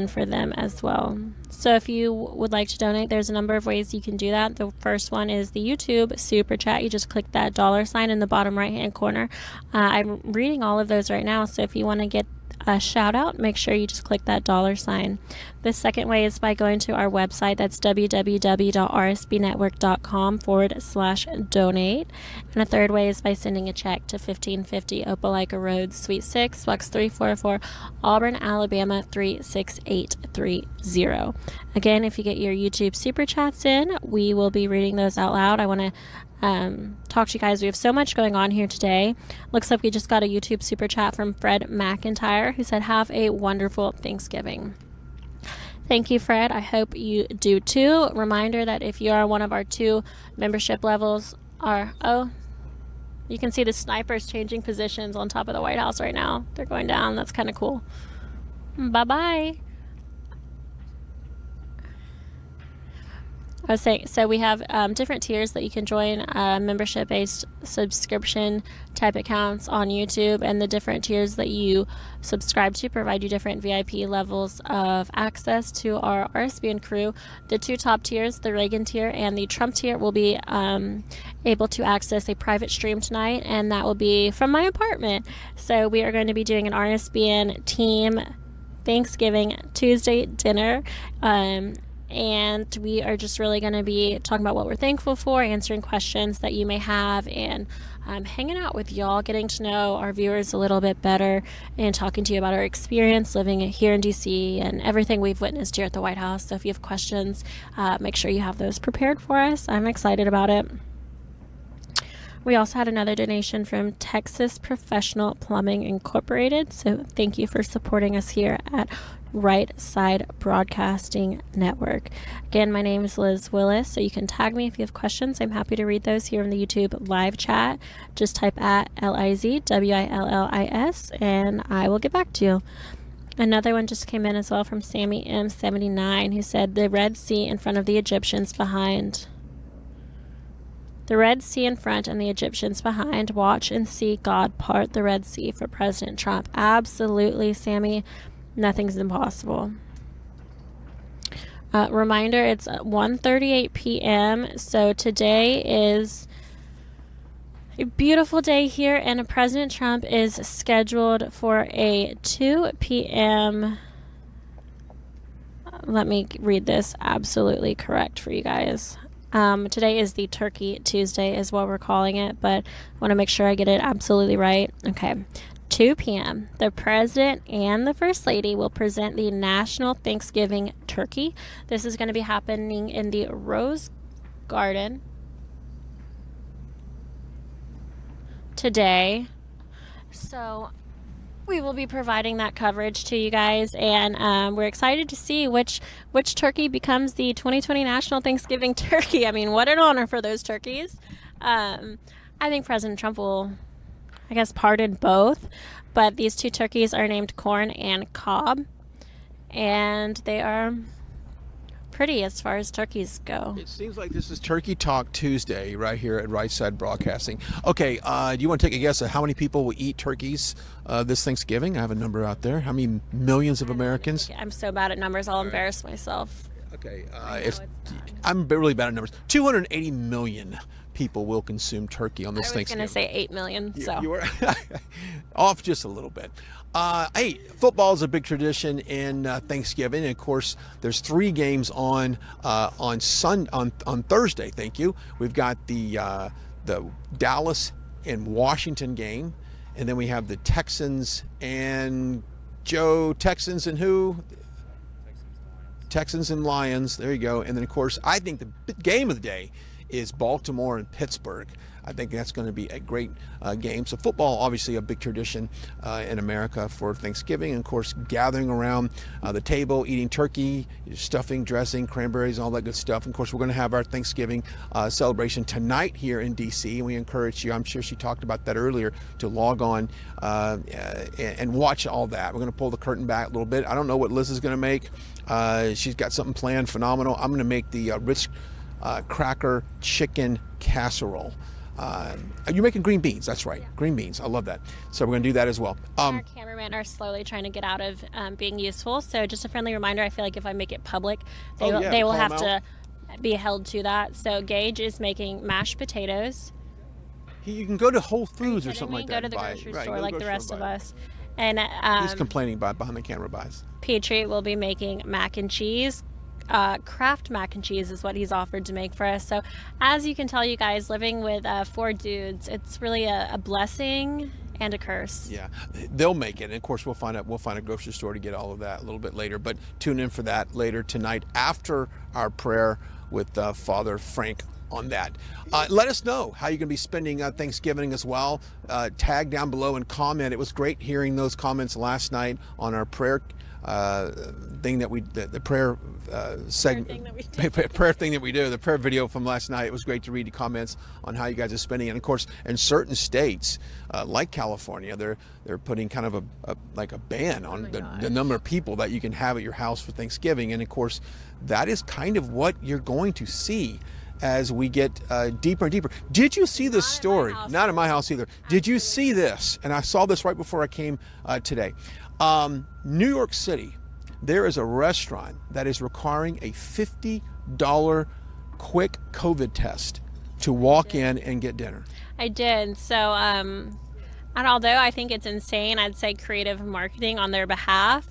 for them as well. So if you would like to donate, there's a number of ways you can do that. The first one is the YouTube Super Chat. You just click that $ in the bottom right hand corner. I'm reading all of those right now, so if you want to get a shout out, make sure you just click that $. The second way is by going to our website. That's www.rsbnetwork.com/donate. And a third way is by sending a check to 1550 Opelika Road, Suite 6, Box 344, Auburn, Alabama 36830. Again, if you get your YouTube Super Chats in, we will be reading those out loud. I want to talk to you guys. We have so much going on here today. Looks like we just got a YouTube Super Chat from Fred McIntyre, who said, "Have a wonderful Thanksgiving." Thank you, Fred. I hope you do too. Reminder that if you are one of our 2 membership levels, you can see the snipers changing positions on top of the White House right now. They're going down. That's kind of cool. Bye-bye. I was saying, so we have different tiers that you can join, membership-based subscription type accounts on YouTube, and the different tiers that you subscribe to provide you different VIP levels of access to our RSBN crew. The 2 top tiers, the Reagan tier and the Trump tier, will be able to access a private stream tonight, and that will be from my apartment. So we are going to be doing an RSBN team Thanksgiving Tuesday dinner. And we are just really going to be talking about what we're thankful for, answering questions that you may have, and hanging out with y'all, getting to know our viewers a little bit better, and talking to you about our experience living here in DC and everything we've witnessed here at the White House. So if you have questions, make sure you have those prepared for us. I'm excited about it. We also had another donation from Texas Professional Plumbing Incorporated. So thank you for supporting us here at Right Side Broadcasting Network. Again, my name is Liz Willis, so you can tag me if you have questions. I'm happy to read those here in the YouTube live chat. Just type at LIZWILLIS and I will get back to you. Another one just came in as well from Sammy M79, who said, "The Red Sea in front of the Egyptians behind. The Red Sea in front and the Egyptians behind. Watch and see God part the Red Sea for President Trump." Absolutely, Sammy. Nothing's impossible. Reminder, it's 1:38 p.m. So today is a beautiful day here, and President Trump is scheduled for a 2 p.m. Let me read this absolutely correct for you guys. Today is the Turkey Tuesday is what we're calling it, but I want to make sure I get it absolutely right. Okay. 2 p.m. The President and the First Lady will present the National Thanksgiving Turkey. This is going to be happening in the Rose Garden today. So we will be providing that coverage to you guys, and we're excited to see which turkey becomes the 2020 National Thanksgiving Turkey. I mean, what an honor for those turkeys. I think President Trump will, I guess, pardon both, but these 2 turkeys are named Corn and Cob, and they are pretty as far as turkeys go. It seems like this is Turkey Talk Tuesday right here at Right Side Broadcasting. Okay, do you want to take a guess at how many people will eat turkeys this Thanksgiving? I have a number out there. How many millions of Americans? I'm so bad at numbers, I'll embarrass myself. Okay, I'm really bad at numbers. 280 million people will consume turkey on this Thanksgiving. I was going to say 8 million. So You were off just a little bit. Hey, football is a big tradition in Thanksgiving. And of course, there's 3 games on Thursday. Thank you. We've got the Dallas and Washington game, and then we have the Texans and Texans and who? Texans and Lions. There you go. And then of course, I think the big game of the day is Baltimore and Pittsburgh. I think that's going to be a great game. So football, obviously a big tradition in America for Thanksgiving. And of course, gathering around the table, eating turkey, stuffing, dressing, cranberries, all that good stuff. And of course, we're going to have our Thanksgiving celebration tonight here in D.C. And we encourage you, I'm sure she talked about that earlier, to log on and watch all that. We're going to pull the curtain back a little bit. I don't know what Liz is going to make. She's got something planned phenomenal. I'm going to make the Ritz cracker chicken casserole. You're making green beans. That's right. Yeah. Green beans. I love that. So we're going to do that as well. Our cameramen are slowly trying to get out of being useful. So just a friendly reminder, I feel like if I make it public, they will have to be held to that. So Gage is making mashed potatoes. You can go to Whole Foods or something like that. Go to the grocery store like the rest of us. And he's complaining behind the camera buys. Petrie will be making mac and cheese. Kraft mac and cheese is what he's offered to make for us. So as you can tell, you guys, living with 4 dudes, it's really a blessing and a curse. Yeah, they'll make it. And of course, we'll find a grocery store to get all of that a little bit later. But tune in for that later tonight after our prayer with Father Frank on that. Let us know how you're going to be spending Thanksgiving as well. Tag down below and comment. It was great hearing those comments last night on our prayer thing that the prayer segment, prayer thing that we do, the prayer video from last night. It was great to read the comments on how you guys are spending. And of course, in certain states like California, they're putting kind of a ban on the number of people that you can have at your house for Thanksgiving. And of course, that is kind of what you're going to see as we get deeper and deeper. Did you see this story? Not in my house either. Did you see this? And I saw this right before I came today. New York City, there is a restaurant that is requiring a $50 quick COVID test to walk in and get dinner. I did. So, and although I think it's insane, I'd say creative marketing on their behalf.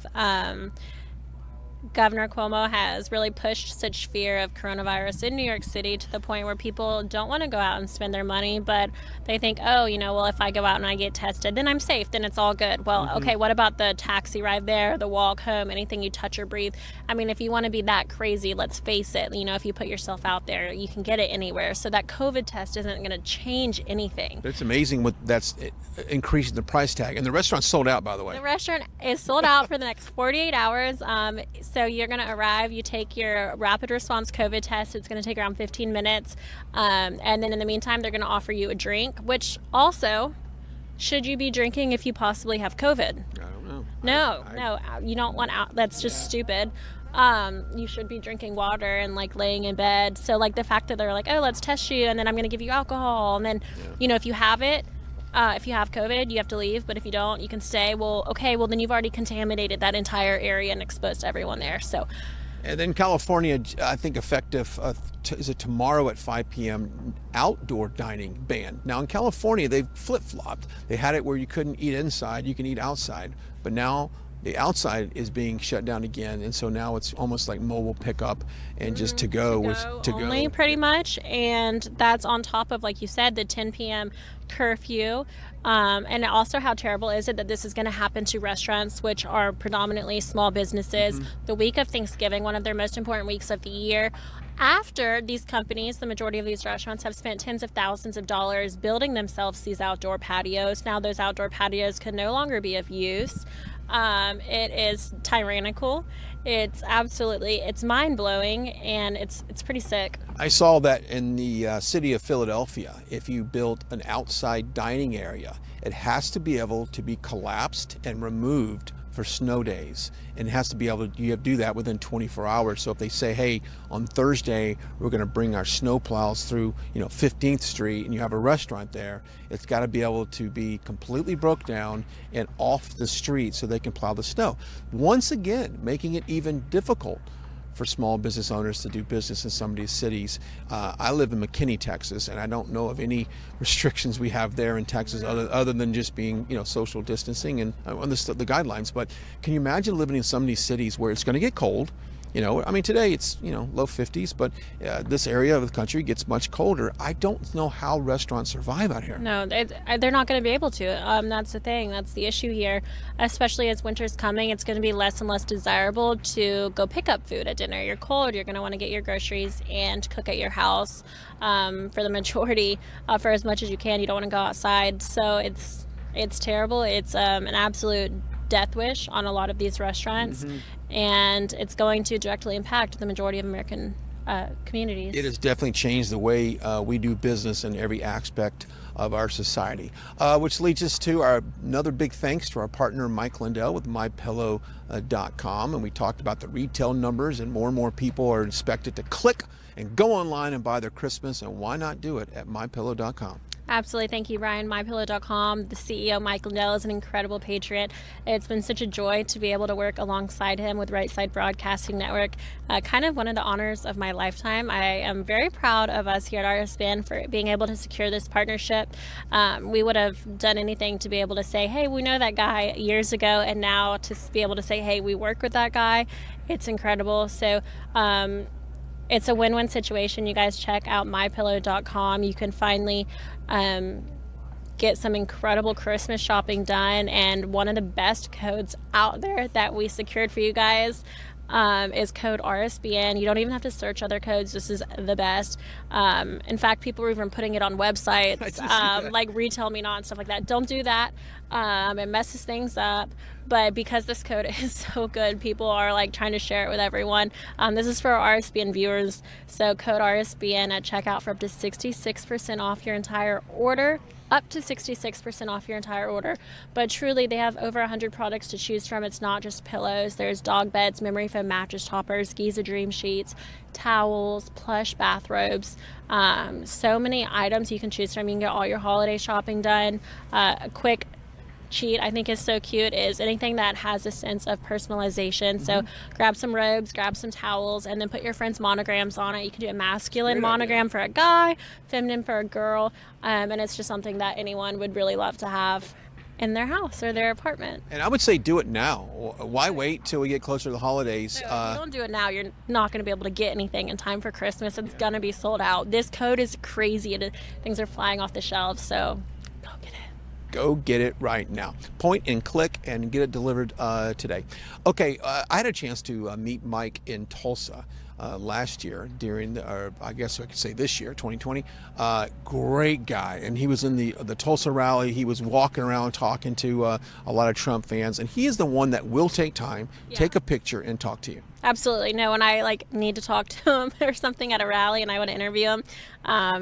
Governor Cuomo has really pushed such fear of coronavirus in New York City to the point where people don't want to go out and spend their money, but they think, oh, well, if I go out and I get tested, then I'm safe, then it's all good. Well, okay, what about the taxi ride there, the walk home, anything you touch or breathe? I mean, if you want to be that crazy, let's face it, if you put yourself out there, you can get it anywhere. So that COVID test isn't going to change anything. It's amazing what that's increasing the price tag. And the restaurant's sold out, by the way. The restaurant is sold out for the next 48 hours. So you're going to arrive, you take your rapid response COVID test. It's going to take around 15 minutes. And then in the meantime, they're going to offer you a drink, which also, should you be drinking if you possibly have COVID? I don't know. No, you don't want out. That's just stupid. You should be drinking water and laying in bed. So the fact that they're like, oh, let's test you, and then I'm going to give you alcohol. And then, if you have it, if you have COVID, you have to leave, but if you don't, you can stay. Well, okay, then you've already contaminated that entire area and exposed everyone there. So, and then California, I think effective, is it tomorrow at 5 p.m., outdoor dining ban. Now in California, they've flip-flopped. They had it where you couldn't eat inside, you can eat outside, but now the outside is being shut down again, and so now it's almost like mobile pickup and just to go only pretty much. And that's on top of, like you said, the 10 p.m. curfew. And also, how terrible is it that this is going to happen to restaurants, which are predominantly small businesses, the week of Thanksgiving, one of their most important weeks of the year, after these companies, the majority of these restaurants, have spent tens of thousands of dollars building themselves these outdoor patios. Now those outdoor patios can no longer be of use. It is tyrannical. It's mind-blowing, and it's pretty sick. I saw that in the city of Philadelphia. If you built an outside dining area, it has to be able to be collapsed and removed for snow days, and it has to be able to, you have to do that within 24 hours. So if they say, hey, on Thursday we're going to bring our snow plows through 15th Street, and you have a restaurant there, it's got to be able to be completely broke down and off the street so they can plow the snow. Once again, making it even difficult for small business owners to do business in some of these cities. I live in McKinney, Texas, and I don't know of any restrictions we have there in Texas other than just being, social distancing and the guidelines. But can you imagine living in some of these cities where it's going to get cold? Today it's, low 50s, but this area of the country gets much colder. I don't know how restaurants survive out here. No, they're not going to be able to. That's the thing. That's the issue here. Especially as winter's coming, it's going to be less and less desirable to go pick up food at dinner. You're cold. You're going to want to get your groceries and cook at your house for the majority, for as much as you can. You don't want to go outside. So it's terrible. It's an absolute death wish on a lot of these restaurants, and it's going to directly impact the majority of American communities. It has definitely changed the way we do business in every aspect of our society, which leads us to another big thanks to our partner Mike Lindell with MyPillow.com, and we talked about the retail numbers, and more people are expected to click and go online and buy their Christmas, and why not do it at MyPillow.com? Absolutely. Thank you, Brian. MyPillow.com. The CEO, Mike Lindell, is an incredible patriot. It's been such a joy to be able to work alongside him with Right Side Broadcasting Network. Kind of one of the honors of my lifetime. I am very proud of us here at RSBN for being able to secure this partnership. We would have done anything to be able to say, hey, we know that guy years ago, and now to be able to say, hey, we work with that guy. It's incredible. So, it's a win-win situation. You guys check out MyPillow.com. You can finally get some incredible Christmas shopping done, and one of the best codes out there that we secured for you guys is code RSBN. You don't even have to search other codes. This is the best. In fact, people are even putting it on websites like Retail Me Not and stuff like that. Don't do that. It messes things up. But because this code is so good, people are trying to share it with everyone. This is for our RSBN viewers. So code RSBN at checkout for up to 66% off your entire order. Up to 66% off your entire order. But truly, they have over 100 products to choose from. It's not just pillows. There's dog beds, memory foam mattress toppers, Giza Dream sheets, towels, plush bathrobes. So many items you can choose from. You can get all your holiday shopping done. A quick cheat I think is so cute is anything that has a sense of personalization. So grab some robes, grab some towels, and then put your friend's monograms on it. You can do a masculine monogram for a guy, feminine for a girl, and it's just something that anyone would really love to have in their house or their apartment. And I would say do it now. Why wait till we get closer to the holidays? No, if you don't do it now, you're not going to be able to get anything in time for Christmas. It's going to be sold out. This code is crazy. Things are flying off the shelves, so go get it. Go get it right now. Point and click and get it delivered today. Okay, I had a chance to meet Mike in Tulsa last year during, or I guess I could say this year, 2020. Great guy, and he was in the Tulsa rally. He was walking around talking to a lot of Trump fans, and he is the one that will take time, take a picture, and talk to you. Absolutely. No, when I need to talk to him or something at a rally and I want to interview him,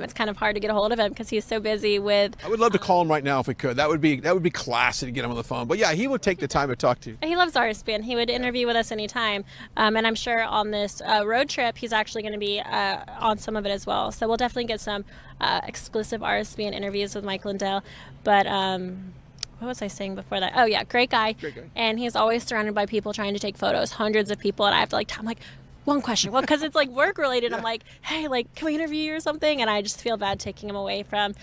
it's kind of hard to get a hold of him because he's so busy with. I would love to call him right now if we could. That would be classy to get him on the phone. But yeah, he would take the time to talk to you. He loves RSBN. He would interview with us anytime. And I'm sure on this road trip, he's actually going to be on some of it as well. So we'll definitely get some exclusive RSBN interviews with Mike Lindell. But what was I saying before that? Oh yeah, great guy. Great guy. And he's always surrounded by people trying to take photos, hundreds of people, and I have to I'm like, one question. Well, because it's work related. Yeah. I'm like, hey, can we interview you or something? And I just feel bad taking him away from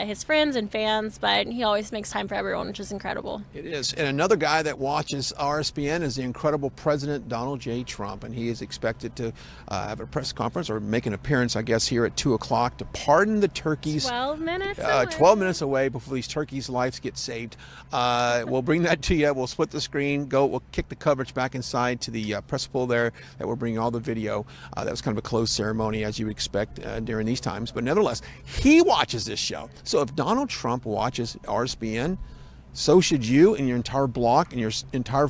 his friends and fans, but he always makes time for everyone, which is incredible. It is. And another guy that watches RSBN is the incredible President Donald J. Trump, and he is expected to have a press conference or make an appearance, I guess, here at 2 o'clock to pardon the turkeys. 12 minutes away. 12 minutes away before these turkeys' lives get saved. We'll bring that to you. We'll split the screen. We'll kick the coverage back inside to the press pool there that we're bringing all the video. That was kind of a closed ceremony, as you would expect during these times. But nevertheless, he watches this show. So if Donald Trump watches RSBN, so should you and your entire block and your entire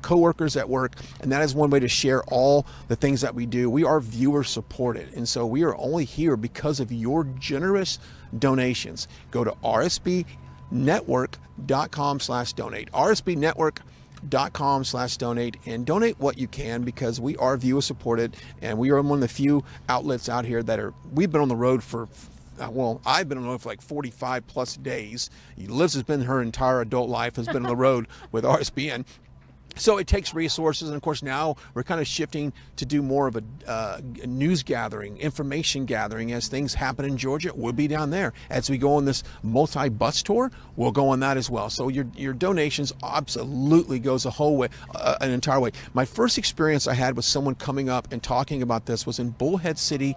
co-workers at work. And that is one way to share all the things that we do. We are viewer supported. And so we are only here because of your generous donations. Go to rsbnetwork.com/donate. RSBNetwork.com/donate. RSBN.com/donate and donate what you can, because we are viewer supported, and we are one of the few outlets out here that we've been on the road for, well, I've been on the road for like 45 plus days. Liz has been, her entire adult life has been on the road with RSBN. So it takes resources, and of course now we're kind of shifting to do more of a news gathering, information gathering as things happen in Georgia. We'll be down there as we go on this multi-bus tour. We'll go on that as well. So your donations absolutely goes a whole way, an entire way. My first experience I had with someone coming up and talking about this was in Bullhead City,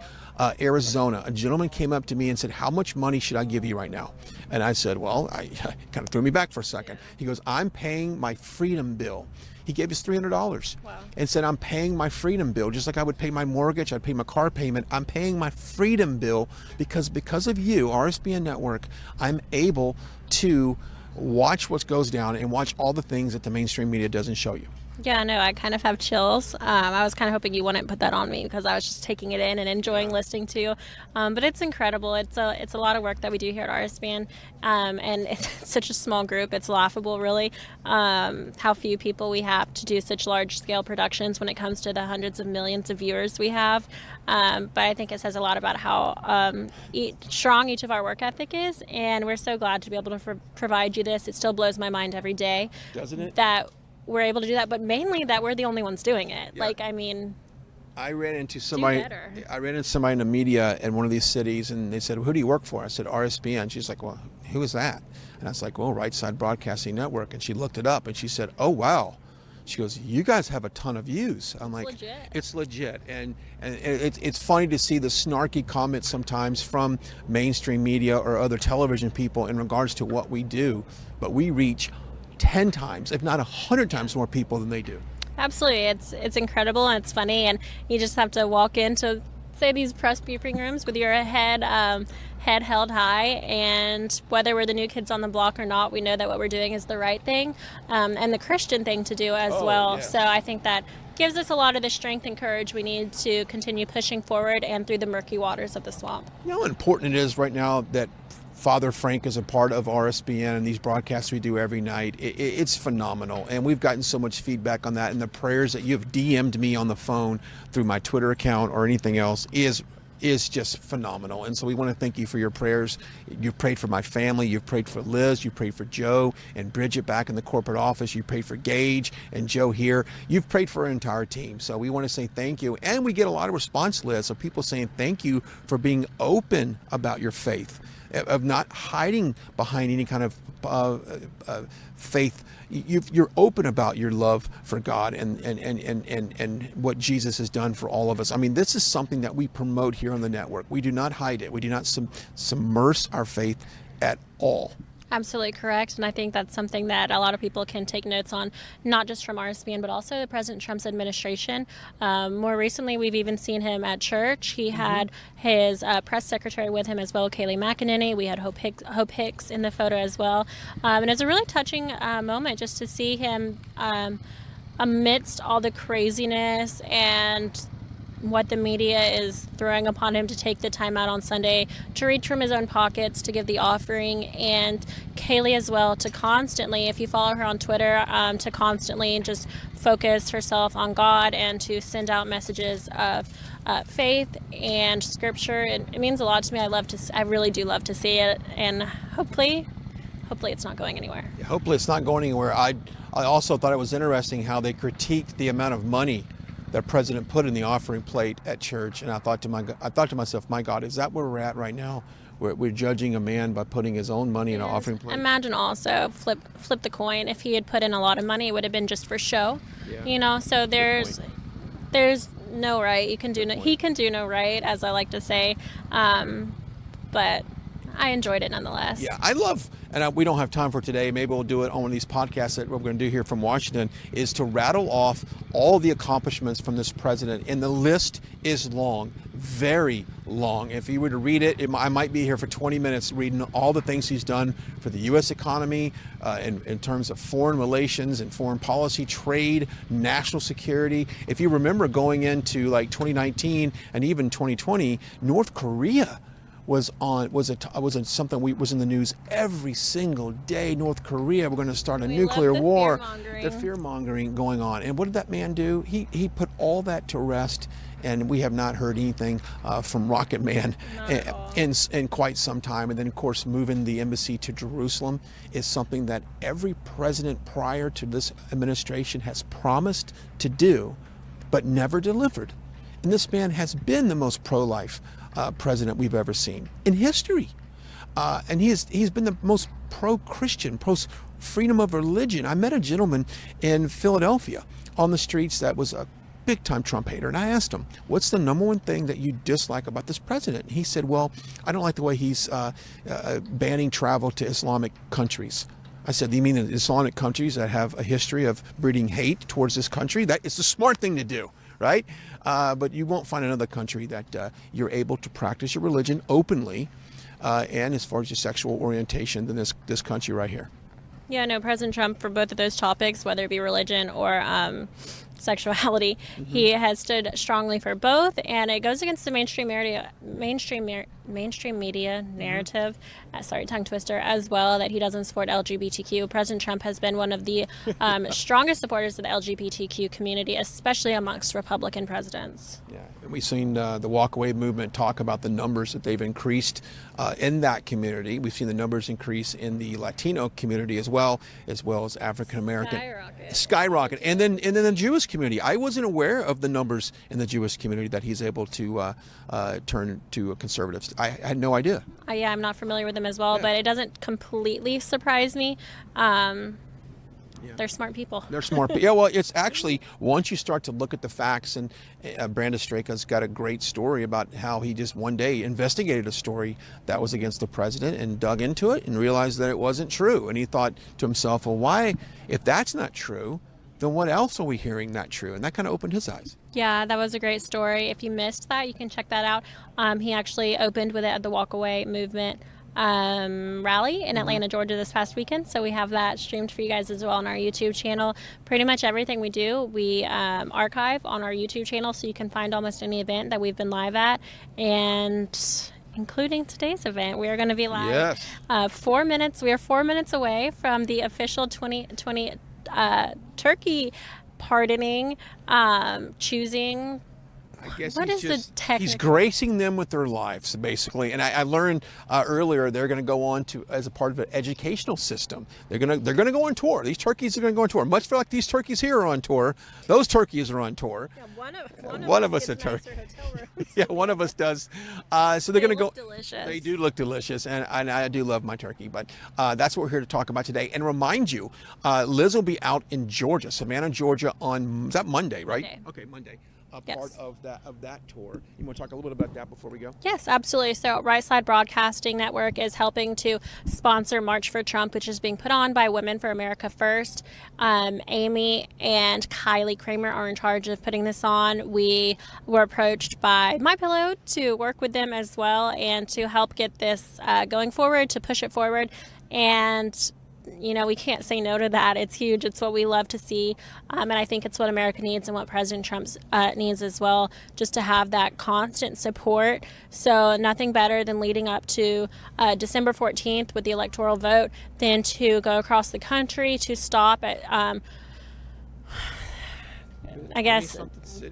Arizona. A gentleman came up to me and said, "How much money should I give you right now?" And I said, well, I kind of threw me back for a second. He goes, "I'm paying my freedom bill." He gave us $300. Wow. And said, "I'm paying my freedom bill, just like I would pay my mortgage, I'd pay my car payment. I'm paying my freedom bill because of you, RSBN Network, I'm able to watch what goes down and watch all the things that the mainstream media doesn't show you." Yeah, no, I kind of have chills. I was kind of hoping you wouldn't put that on me because I was just taking it in and enjoying listening to you. But it's incredible. It's a lot of work that we do here at RSBN, and it's such a small group. It's laughable, really, how few people we have to do such large-scale productions when it comes to the hundreds of millions of viewers we have. But I think it says a lot about how strong each of our work ethic is, and we're so glad to be able to provide you this. It still blows my mind every day. Doesn't it? That we're able to do that, but mainly that we're the only ones doing it. Yeah. Like, I mean, I ran into somebody. better. I ran into somebody in the media in one of these cities, and they said, "Who do you work for?" I said, "RSBN." She's like, "Well, who is that?" And I was like, "Well, Right Side Broadcasting Network." And she looked it up, and she said, "Oh wow." She goes, "You guys have a ton of views." I'm like, legit. "It's legit." And it's funny to see the snarky comments sometimes from mainstream media or other television people in regards to what we do, but we reach 10 times, if not 100 times more people than they do. Absolutely. It's incredible, and it's funny, and you just have to walk into, say, these press briefing rooms with your head held high, and whether we're the new kids on the block or not, we know that what we're doing is the right thing, and the Christian thing to do as well. Yes. So I think that gives us a lot of the strength and courage we need to continue pushing forward and through the murky waters of the swamp. You know how important it is right now that Father Frank is a part of RSBN and these broadcasts we do every night. It's phenomenal, and we've gotten so much feedback on that, and the prayers that you've DM'd me on the phone through my Twitter account or anything else is just phenomenal. And so we want to thank you for your prayers. You've prayed for my family, you've prayed for Liz, you prayed for Joe and Bridget back in the corporate office, you prayed for Gage and Joe here. You've prayed for our entire team. So we want to say thank you. And we get a lot of response, Liz, of people saying thank you for being open about your faith, of not hiding behind any kind of faith. You're open about your love for God and what Jesus has done for all of us. I mean, this is something that we promote here on the network. We do not hide it. We do not submerge our faith at all. Absolutely correct. And I think that's something that a lot of people can take notes on, not just from RSBN, but also President Trump's administration. More recently, we've even seen him at church. He had his press secretary with him as well, Kayleigh McEnany. We had Hope Hicks in the photo as well. And it's a really touching moment just to see him amidst all the craziness and what the media is throwing upon him, to take the time out on Sunday to reach from his own pockets to give the offering, and Kayleigh as well to constantly, if you follow her on Twitter, to constantly just focus herself on God and to send out messages of faith and scripture. It means a lot to me. I really do love to see it, and hopefully it's not going anywhere. Yeah, hopefully it's not going anywhere. I also thought it was interesting how they critiqued the amount of money that President put in the offering plate at church, and I thought to myself, my God, is that where we're at right now? We're judging a man by putting his own money in an offering plate. Imagine also flip the coin. If he had put in a lot of money, it would have been just for show. Yeah. You know, so there's no right. He can do no right, as I like to say. But I enjoyed it nonetheless. Yeah, I love, and we don't have time for today, maybe we'll do it on one of these podcasts that we're going to do here from Washington, is to rattle off all the accomplishments from this president. And the list is long, very long. If you were to read it, I might be here for 20 minutes reading all the things he's done for the U.S. economy in terms of foreign relations and foreign policy, trade, national security. If you remember going into like 2019 and even 2020, North Korea was something was in the news every single day. North Korea, we're going to start a nuclear war. The fear mongering going on. And what did that man do? He put all that to rest. And we have not heard anything from Rocket Man in quite some time. And then, of course, moving the embassy to Jerusalem is something that every president prior to this administration has promised to do, but never delivered. And this man has been the most pro-life president we've ever seen in history. And he's been the most pro-Christian, pro-freedom of religion. I met a gentleman in Philadelphia on the streets that was a big-time Trump hater, and I asked him, what's the number one thing that you dislike about this president? And he said, well, I don't like the way he's banning travel to Islamic countries. I said, you mean the Islamic countries that have a history of breeding hate towards this country? That is the smart thing to do, right? But you won't find another country that you're able to practice your religion openly and as far as your sexual orientation than this country right here. Yeah, no, President Trump, for both of those topics, whether it be religion or sexuality, he has stood strongly for both, and it goes against the mainstream media narrative, sorry, tongue twister, as well, that he doesn't support LGBTQ. President Trump has been one of the strongest supporters of the LGBTQ community, especially amongst Republican presidents. Yeah, and we've seen the walkaway movement talk about the numbers that they've increased in that community. We've seen the numbers increase in the Latino community as well as African American. Skyrocket. And then the Jewish community. I wasn't aware of the numbers in the Jewish community that he's able to turn to conservatives. I had no idea. Yeah, I'm not familiar with them as well, but it doesn't completely surprise me. They're smart people. They're smart people. Yeah, well, it's actually, once you start to look at the facts, and Brandon Straka's got a great story about how he just one day investigated a story that was against the president and dug into it and realized that it wasn't true. And he thought to himself, well, why, if that's not true, then what else are we hearing not true? And that kind of opened his eyes. Yeah, that was a great story. If you missed that, you can check that out. He actually opened with it at the Walkaway Movement rally in Atlanta, Georgia this past weekend. So we have that streamed for you guys as well on our YouTube channel. Pretty much everything we do, we archive on our YouTube channel, so you can find almost any event that we've been live at, and including today's event. We are going to be live 4 minutes. We are 4 minutes away from the official 2020 turkey pardoning, choosing. I guess what is the technical? He's gracing them with their lives, basically. And I learned earlier they're going to go on to, as a part of an educational system. They're going to go on tour. These turkeys are going to go on tour. Much like these turkeys here are on tour. Those turkeys are on tour. Yeah, one of us a turkey. Yeah, one of us does. So they're going to go. Delicious. They do look delicious, and I do love my turkey. But that's what we're here to talk about today. And remind you, Liz will be out in Georgia, Savannah, Georgia, on, is that Monday, right? Monday. Okay, Monday. Yes. Part of that tour. You want to talk a little bit about that before we go? Yes, absolutely. So Right Side Broadcasting Network is helping to sponsor March for Trump, which is being put on by Women for America First. Amy and Kylie Kramer are in charge of putting this on. We were approached by MyPillow to work with them as well and to help get this going forward, to push it forward. And you know, we can't say no to that. It's huge. It's what we love to see. And I think it's what America needs and what President Trump needs as well, just to have that constant support. So nothing better than leading up to December 14th with the electoral vote than to go across the country to stop at, I guess,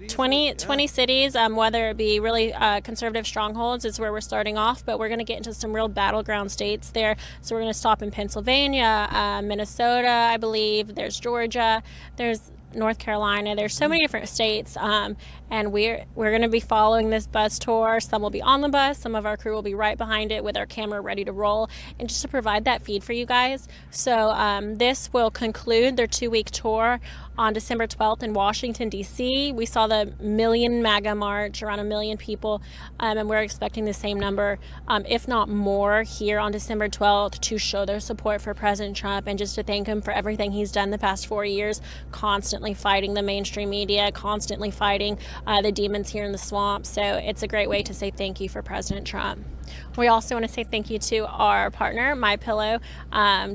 20 cities, whether it be really conservative strongholds is where we're starting off, but we're going to get into some real battleground states there. So we're going to stop in Pennsylvania, Minnesota, I believe. There's Georgia. There's North Carolina. There's so many different states, and we're going to be following this bus tour. Some will be on the bus. Some of our crew will be right behind it with our camera ready to roll, and just to provide that feed for you guys. So this will conclude their 2-week tour on December 12th in Washington, D.C. We saw the Million MAGA March, around 1 million people, and we're expecting the same number, if not more, here on December 12th to show their support for President Trump and just to thank him for everything he's done the past 4 years, constantly fighting the mainstream media, constantly fighting the demons here in the swamp. So it's a great way to say thank you for President Trump. We also want to say thank you to our partner, MyPillow.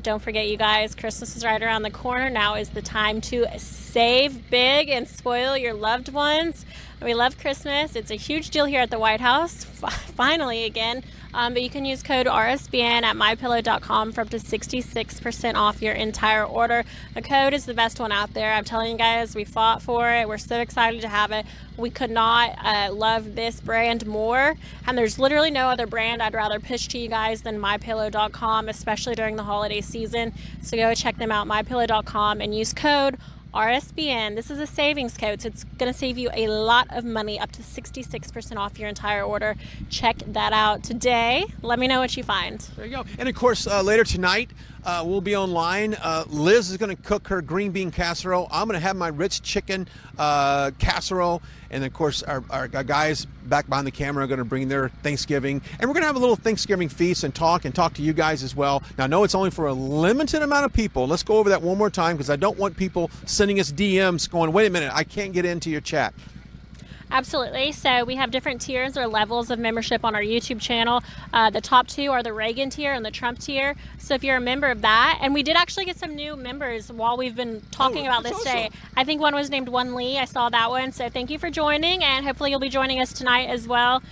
Don't forget, you guys, Christmas is right around the corner. Now is the time to save big and spoil your loved ones. We love Christmas. It's a huge deal here at the White House, finally again. But you can use code RSBN at MyPillow.com for up to 66% off your entire order. The code is the best one out there. I'm telling you guys, we fought for it. We're so excited to have it. We could not love this brand more. And there's literally no other brand I'd rather pitch to you guys than MyPillow.com, especially during the holiday season. So go check them out, MyPillow.com, and use code RSBN. This is a savings code, so it's going to save you a lot of money, up to 66% off your entire order. Check that out today. Let me know what you find. There you go. And of course, later tonight, we'll be online. Liz is going to cook her green bean casserole. I'm going to have my rich chicken casserole. And of course, our guys back behind the camera are going to bring their Thanksgiving. And we're going to have a little Thanksgiving feast and talk to you guys as well. Now, I know it's only for a limited amount of people. Let's go over that one more time, because I don't want people sending us DMs going, wait a minute, I can't get into your chat. Absolutely. So we have different tiers or levels of membership on our YouTube channel. The top two are the Reagan tier and the Trump tier. So if you're a member of that, and we did actually get some new members while we've been talking about this today. I think one was named One Lee. I saw that one. So thank you for joining, and hopefully you'll be joining us tonight as well.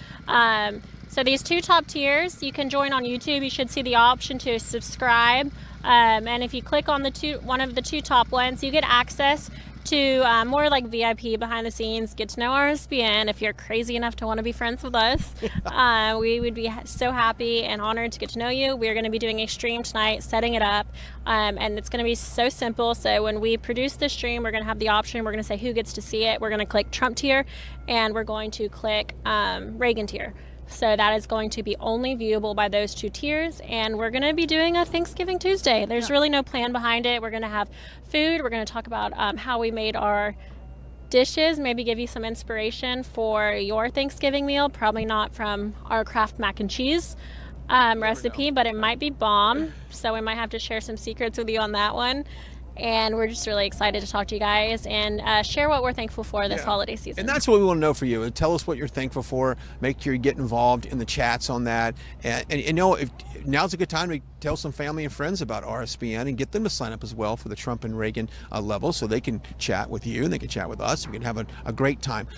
So these two top tiers, you can join on YouTube. You should see the option to subscribe. And if you click on one of the two top ones, you get access to more like VIP behind the scenes, get to know RSBN. If you're crazy enough to want to be friends with us, we would be so happy and honored to get to know you. We're going to be doing a stream tonight, setting it up, and it's going to be so simple. So when we produce the stream, we're going to have the option. We're going to say who gets to see it. We're going to click Trump tier, and we're going to click Reagan tier. So that is going to be only viewable by those two tiers, and we're going to be doing a Thanksgiving Tuesday. There's really no plan behind it. We're going to have food. We're going to talk about how we made our dishes, maybe give you some inspiration for your Thanksgiving meal. Probably not from our Kraft mac and cheese recipe, but it might be bomb. So we might have to share some secrets with you on that one. And we're just really excited to talk to you guys and share what we're thankful for this holiday season. And that's what we want to know for you. Tell us what you're thankful for. Make sure you get involved in the chats on that. And you know, if now's a good time to tell some family and friends about RSBN and get them to sign up as well for the Trump and Reagan level, so they can chat with you and they can chat with us. We can have a great time.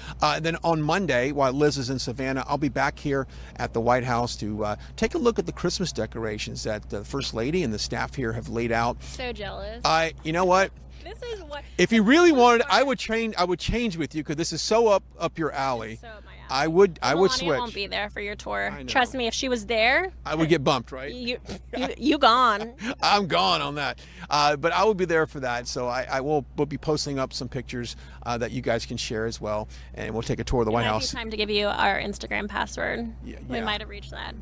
Then on Monday, while Liz is in Savannah, I'll be back here at the White House to take a look at the Christmas decorations that the First Lady and the staff here have laid out. So jealous. You know what? This is what. If you really wanted, I would change with you, because this is so up your alley. So up my alley. I would switch. Melania won't be there for your tour. Trust me, if she was there, I would get bumped, right? You gone. I'm gone on that. But I will be there for that. So we'll be posting up some pictures that you guys can share as well, and we'll take a tour of the White House. Time to give you our Instagram password. We might have reached that.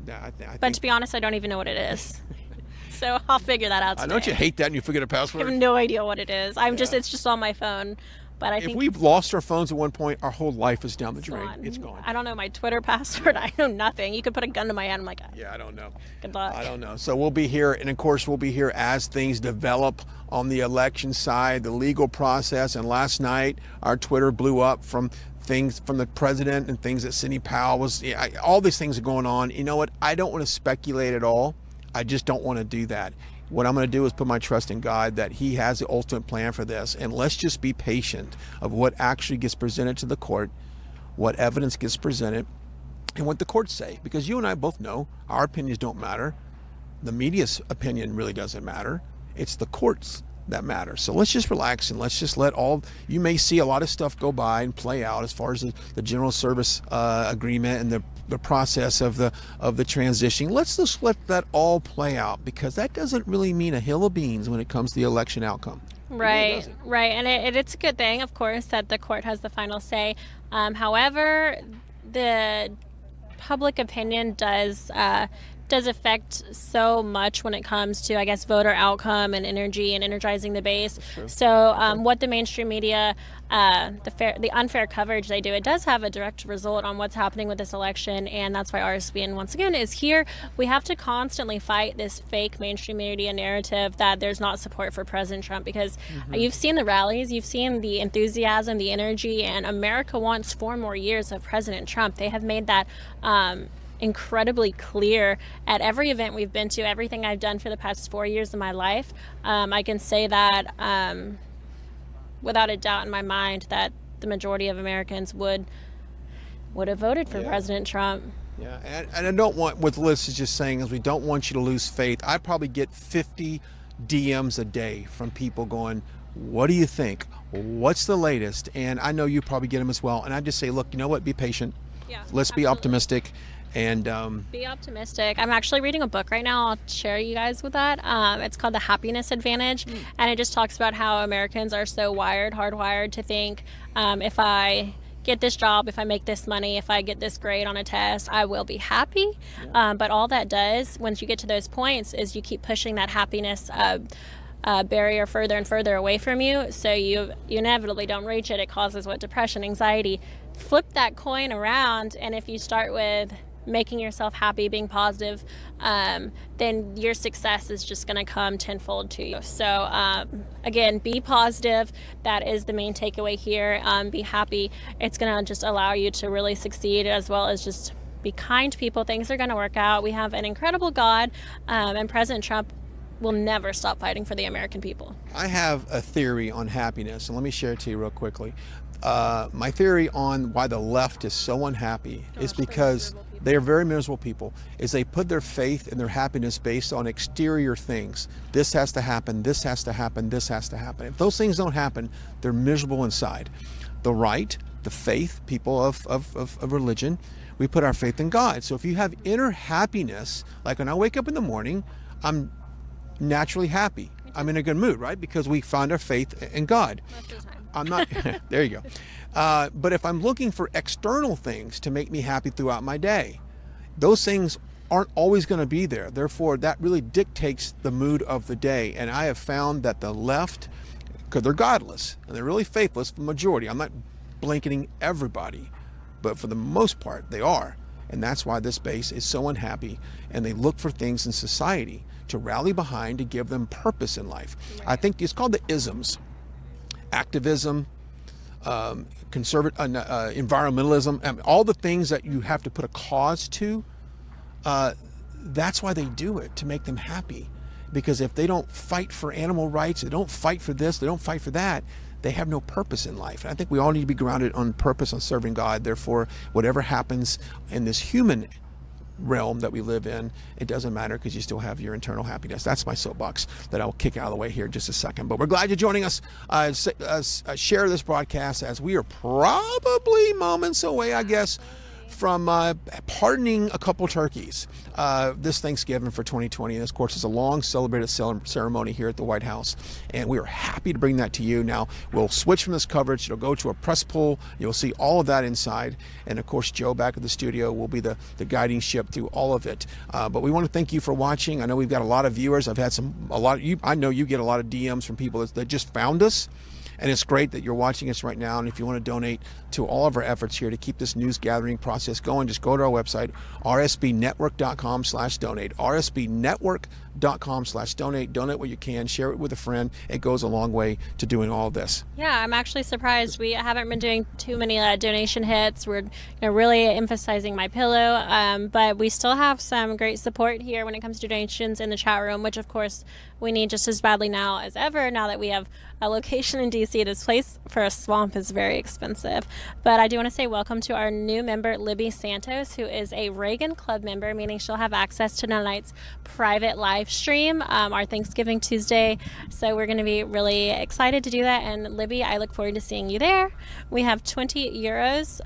But to be honest, I don't even know what it is. So I'll figure that out today. Don't you hate that when you forget a password? I have no idea what it is. It's just on my phone. But I think if we've lost our phones at one point, our whole life is down the drain. It's gone. I don't know my Twitter password. I know nothing. You could put a gun to my head. I'm like, I don't know. Good luck. I don't know. So we'll be here, and of course we'll be here as things develop on the election side, the legal process. And last night, our Twitter blew up from things from the president and things that Sidney Powell was. All these things are going on. You know what? I don't want to speculate at all. I just don't want to do that. What I'm going to do is put my trust in God that He has the ultimate plan for this. And let's just be patient of what actually gets presented to the court, what evidence gets presented, and what the courts say. Because you and I both know our opinions don't matter. The media's opinion really doesn't matter. It's the courts that matter. So let's just relax and let's just you may see a lot of stuff go by and play out as far as the general service agreement and the process of the transition. Let's just let that all play out, because that doesn't really mean a hill of beans when it comes to the election outcome. Right, right. And it's a good thing, of course, that the court has the final say. However, the public opinion does affect so much when it comes to, I guess, voter outcome and energy and energizing the base. Sure. So what the mainstream media, the unfair coverage they do, it does have a direct result on what's happening with this election, and that's why RSBN once again is here. We have to constantly fight this fake mainstream media narrative that there's not support for President Trump, because you've seen the rallies, you've seen the enthusiasm, the energy, and America wants 4 more years of President Trump. They have made that incredibly clear at every event we've been to, everything I've done for the past 4 years of my life. I can say that without a doubt in my mind that the majority of Americans would would have voted for Yeah. President Trump. Yeah, and I don't want, what Liz is just saying is we don't want you to lose faith. I probably get 50 DMs a day from people going, what do you think? What's the latest? And I know you probably get them as well. And I just say, look, you know what? Be patient. Yeah, Let's be absolutely. optimistic. And Be optimistic. I'm actually reading a book right now. I'll share you guys with that. It's called The Happiness Advantage. And it just talks about how Americans are so hardwired to think if I get this job, if I make this money, if I get this grade on a test, I will be happy. But all that does, once you get to those points, is you keep pushing that happiness barrier further and further away from you. So you inevitably don't reach it. It causes depression, anxiety. Flip that coin around, and if you start with making yourself happy, being positive, then your success is just going to come tenfold to you. So again, be positive. That is the main takeaway here. Be happy. It's going to just allow you to really succeed, as well as just be kind to people. Things are going to work out. We have an incredible God, and President Trump will never stop fighting for the American people. I have a theory on happiness, and let me share it to you real quickly. My theory on why the left is so unhappy is because they are very miserable people, is they put their faith and their happiness based on exterior things. This has to happen, this has to happen, this has to happen. If those things don't happen, they're miserable inside. The right, the faith, people of religion, we put our faith in God. So if you have inner happiness, like when I wake up in the morning, I'm naturally happy. I'm in a good mood, right? Because we found our faith in God. Most of the time. I'm not, there you go. But if I'm looking for external things to make me happy throughout my day, those things aren't always going to be there. Therefore, that really dictates the mood of the day. And I have found that the left, because they're godless and they're really faithless for the majority. I'm not blanketing everybody, but for the most part, they are. And that's why this base is so unhappy, and they look for things in society to rally behind to give them purpose in life. I think it's called the isms. Activism, environmentalism, all the things that you have to put a cause to, that's why they do it, to make them happy. Because if they don't fight for animal rights, they don't fight for this, they don't fight for that, they have no purpose in life. And I think we all need to be grounded on purpose, on serving God. Therefore, whatever happens in this human realm that we live in, it doesn't matter, because you still have your internal happiness. That's my soapbox that I'll kick out of the way here in just a second. But we're glad you're joining us. Share this broadcast, as we are probably moments away, I guess, from pardoning a couple turkeys this Thanksgiving for 2020. And of course, it's a long celebrated ceremony here at the White House, and we are happy to bring that to you. Now we'll switch from this coverage. It'll go to a press pool. You'll see all of that inside, and of course, Joe back at the studio will be the guiding ship through all of it. But we want to thank you for watching. I know we've got a lot of viewers. I've had I know you get a lot of DMs from people that just found us. And it's great that you're watching us right now. And if you want to donate to all of our efforts here to keep this news gathering process going, just go to our website, rsbnetwork.com/donate, rsbnetwork.com/donate. Donate what you can, share it with a friend. It goes a long way to doing all this. Yeah, I'm actually surprised. We haven't been doing too many donation hits. We're really emphasizing MyPillow, but we still have some great support here when it comes to donations in the chat room, which of course we need just as badly now as ever, now that we have a location in DC. This place for a swamp is very expensive. But I do want to say welcome to our new member, Libby Santos, who is a Reagan Club member, meaning she'll have access to tonight's private live stream, our Thanksgiving Tuesday. So we're going to be really excited to do that. And Libby, I look forward to seeing you there. We have 20 euros.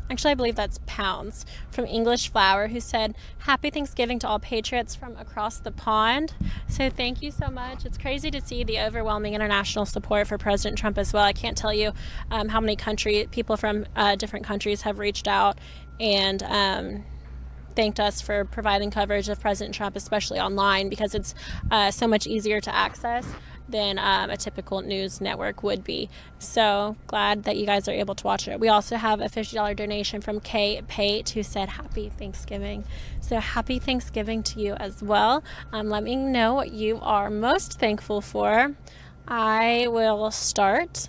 Actually, I believe that's pounds, from English Flower, who said, "Happy Thanksgiving to all patriots from across the pond." So thank you so much. It's crazy to see the overwhelming international support for President Trump as well. I can't tell you how many people from different countries have reached out and thanked us for providing coverage of President Trump, especially online, because it's so much easier to access than a typical news network would be. So glad that you guys are able to watch it. We also have a $50 donation from Kay Pate, who said happy Thanksgiving. So happy Thanksgiving to you as well. Let me know what you are most thankful for. I will start.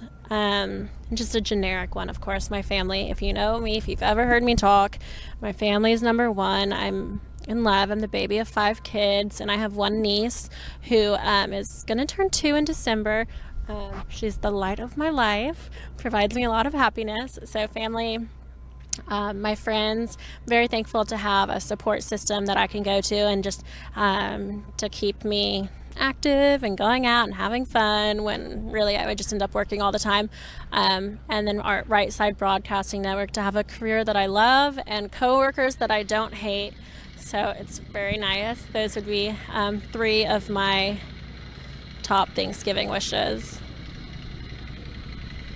Just a generic one, of course. My family. If you know me, if you've ever heard me talk, my family is number one. I'm in love. I'm the baby of 5 kids, and I have one niece who is going to turn 2 in December. She's the light of my life, provides me a lot of happiness. So family my friends. Very thankful to have a support system that I can go to and just to keep me active and going out and having fun when really I would just end up working all the time. And then our Right Side Broadcasting Network to have a career that I love and coworkers that I don't hate. So it's very nice. Those would be 3 of my top Thanksgiving wishes.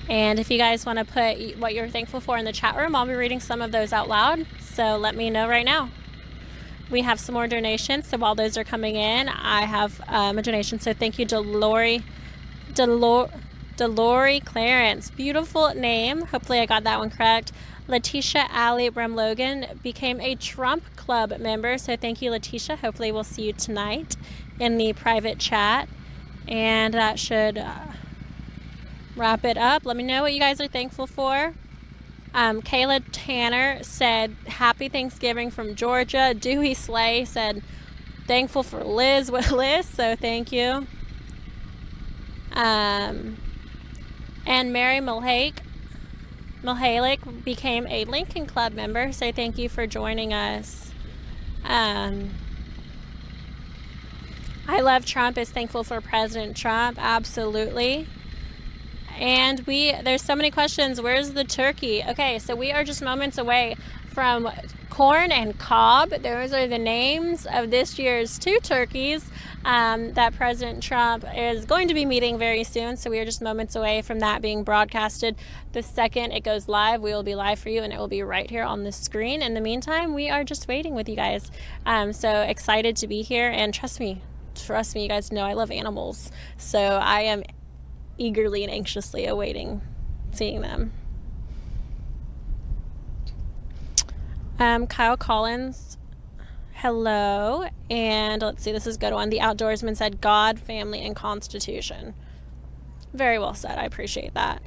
And if you guys want to put what you're thankful for in the chat room, I'll be reading some of those out loud. So let me know right now. We have some more donations. So while those are coming in, I have a donation. So thank you, Delori Clarence. Beautiful name. Hopefully I got that one correct. Letitia Alley Brem-Logan became a Trump Club member. So thank you, Letitia. Hopefully we'll see you tonight in the private chat. And that should wrap it up. Let me know what you guys are thankful for. Kayla Tanner said, happy Thanksgiving from Georgia. Dewey Slay said, thankful for Liz with Liz, so thank you. And Mary Milhalik became a Lincoln Club member, so thank you for joining us. I Love Trump is thankful for President Trump, absolutely. And there's so many questions. Where's the turkey? Okay, so we are just moments away from corn and cob. Those are the names of this year's 2 turkeys that President Trump is going to be meeting very soon. So we are just moments away from that being broadcasted. The second it goes live, we will be live for you, and it will be right here on the screen. In the meantime, we are just waiting with you guys. So excited to be here, and trust me, you guys know I love animals. So I am eagerly and anxiously awaiting seeing them. Kyle Collins, hello. And let's see, this is a good one. The Outdoorsman said God, family, and Constitution. Very well said. I appreciate that.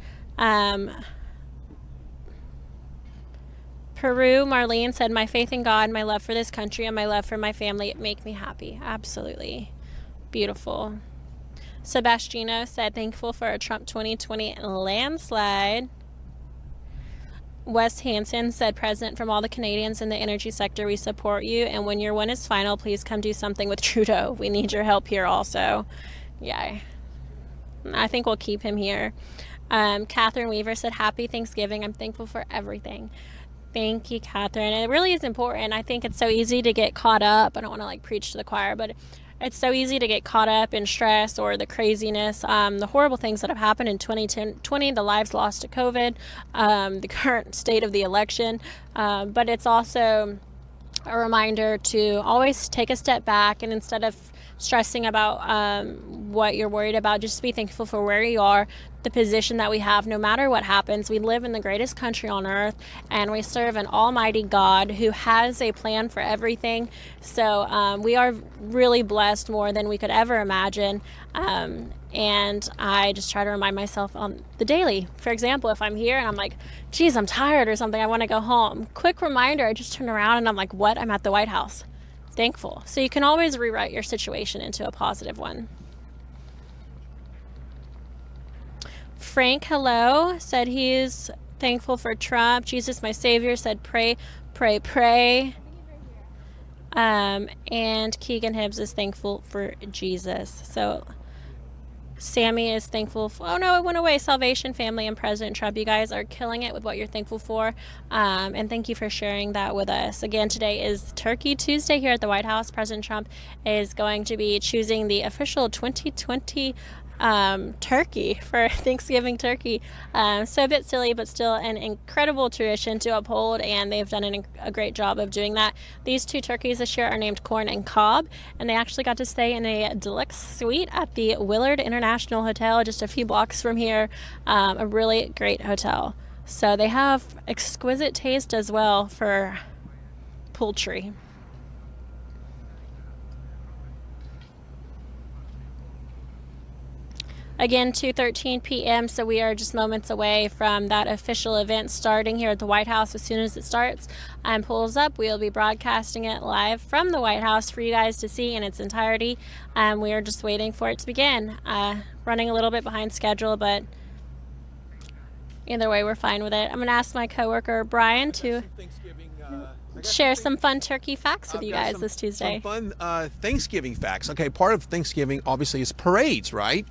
Peru Marlene said, my faith in God, my love for this country, and my love for my family make me happy. Absolutely. Beautiful. Sebastiano said, thankful for a Trump 2020 landslide. Wes Hansen said, President, from all the Canadians in the energy sector, we support you. And when your win is final, please come do something with Trudeau. We need your help here also. Yeah, I think we'll keep him here. Catherine Weaver said, happy Thanksgiving. I'm thankful for everything. Thank you, Catherine. And it really is important. I think it's so easy to get caught up. I don't want to preach to the choir, but it's so easy to get caught up in stress or the craziness, the horrible things that have happened in 2020, the lives lost to COVID, the current state of the election. But it's also a reminder to always take a step back, and instead of stressing about what you're worried about, just be thankful for where you are, the position that we have. No matter what happens, we live in the greatest country on earth, and we serve an almighty God who has a plan for everything. So we are really blessed more than we could ever imagine. And I just try to remind myself on the daily. For example, if I'm here and I'm like, geez, I'm tired or something, I want to go home. Quick reminder, I just turn around and I'm like, what? I'm at the White House. Thankful. So you can always rewrite your situation into a positive one. Frank, hello, said he's thankful for Trump. Jesus, my Savior, said pray, pray, pray. And Keegan Hibbs is thankful for Jesus. So Sammy is thankful for, oh no, it went away. Salvation, family, and President Trump. You guys are killing it with what you're thankful for. And thank you for sharing that with us. Again, today is Turkey Tuesday here at the White House. President Trump is going to be choosing the official 2020 turkey for Thanksgiving turkey. So a bit silly, but still an incredible tradition to uphold, and they've done a great job of doing that. These 2 turkeys this year are named Corn and Cob, and they actually got to stay in a deluxe suite at the Willard International Hotel just a few blocks from here. A really great hotel. So they have exquisite taste as well for poultry. Again, 2:13 p.m., so we are just moments away from that official event starting here at the White House. As soon as it starts and pulls up, we'll be broadcasting it live from the White House for you guys to see in its entirety. We are just waiting for it to begin. Running a little bit behind schedule, but Either way, we're fine with it. I'm going to ask my coworker Brian to share some fun turkey facts with you guys this Tuesday. Some fun Thanksgiving facts. Okay, part of Thanksgiving obviously is parades, right?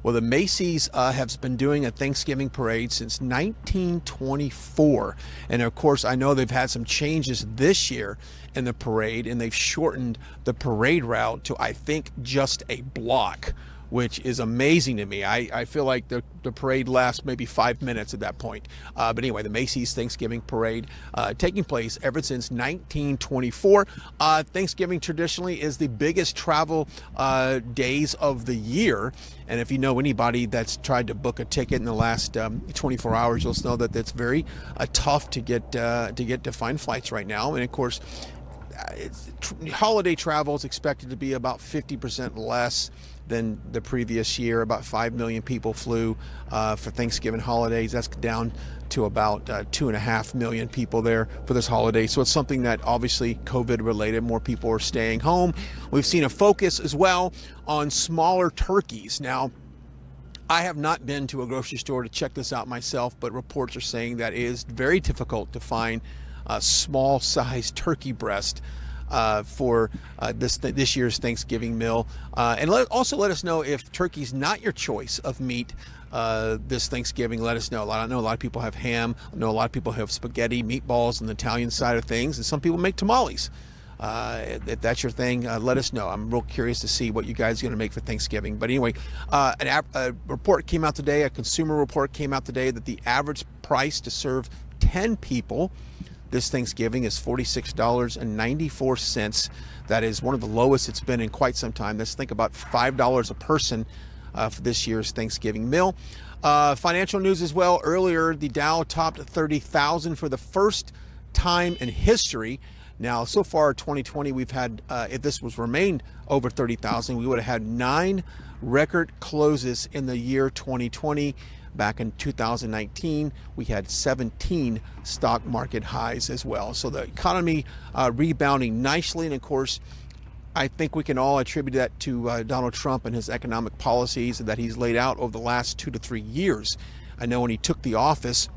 Well, the Macy's has been doing a Thanksgiving parade since 1924. And of course, I know they've had some changes this year in the parade, and they've shortened the parade route to, I think, just a block, which is amazing to me. I feel like the parade lasts maybe 5 minutes at that point. But anyway, the Macy's Thanksgiving Parade taking place ever since 1924. Thanksgiving traditionally is the biggest travel days of the year. And if you know anybody that's tried to book a ticket in the last 24 hours, you'll know that it's very tough to get to find flights right now. And of course, holiday travel is expected to be about 50% less than the previous year. About 5 million people flew for Thanksgiving holidays. That's down to about 2.5 million people there for this holiday. So it's something that obviously COVID related. More people are staying home. We've seen a focus as well on smaller turkeys. Now, I have not been to a grocery store to check this out myself, but reports are saying that it is very difficult to find a small sized turkey breast for this year's Thanksgiving meal. And also let us know if turkey's not your choice of meat this Thanksgiving. Let us know. I know a lot of people have ham. I know a lot of people have spaghetti, meatballs on the Italian side of things, and some people make tamales. If that's your thing, let us know. I'm real curious to see what you guys are going to make for Thanksgiving. But anyway, a report came out today, a consumer report came out today, that the average price to serve 10 people this Thanksgiving is $46.94. That is one of the lowest it's been in quite some time. Let's think about $5 a person for this year's Thanksgiving meal. Financial news as well. Earlier, the Dow topped 30,000 for the first time in history. Now, so far 2020, we've had, if this was remained over 30,000, we would have had 9 record closes in the year 2020. Back in 2019, we had 17 stock market highs as well. So the economy rebounding nicely. And of course, I think we can all attribute that to Donald Trump and his economic policies that he's laid out over the last 2 to 3 years. I know when he took the office,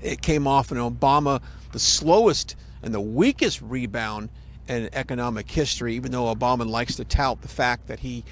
it came off in Obama the slowest and the weakest rebound in economic history, even though Obama likes to tout the fact that he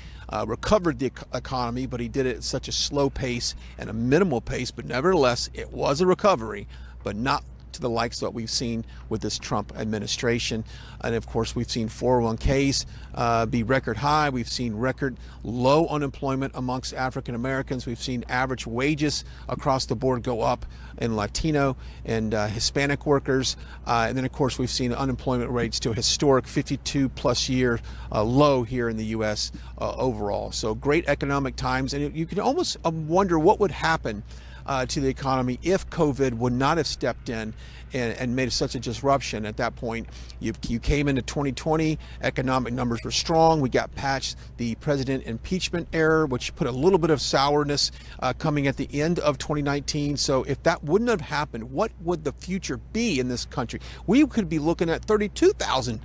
recovered the economy, but he did it at such a slow pace and a minimal pace. But nevertheless, it was a recovery, but not to the likes that we've seen with this Trump administration. And of course, we've seen 401ks be record high. We've seen record low unemployment amongst African Americans. We've seen average wages across the board go up in Latino and Hispanic workers. And then of course, we've seen unemployment rates to a historic 52 plus year low here in the U.S. Overall. So great economic times. And you can almost wonder what would happen to the economy if COVID would not have stepped in and made such a disruption. At that point, you came into 2020, economic numbers were strong. We got past the president impeachment era, which put a little bit of sourness coming at the end of 2019. So if that wouldn't have happened, what would the future be in this country? We could be looking at 32,000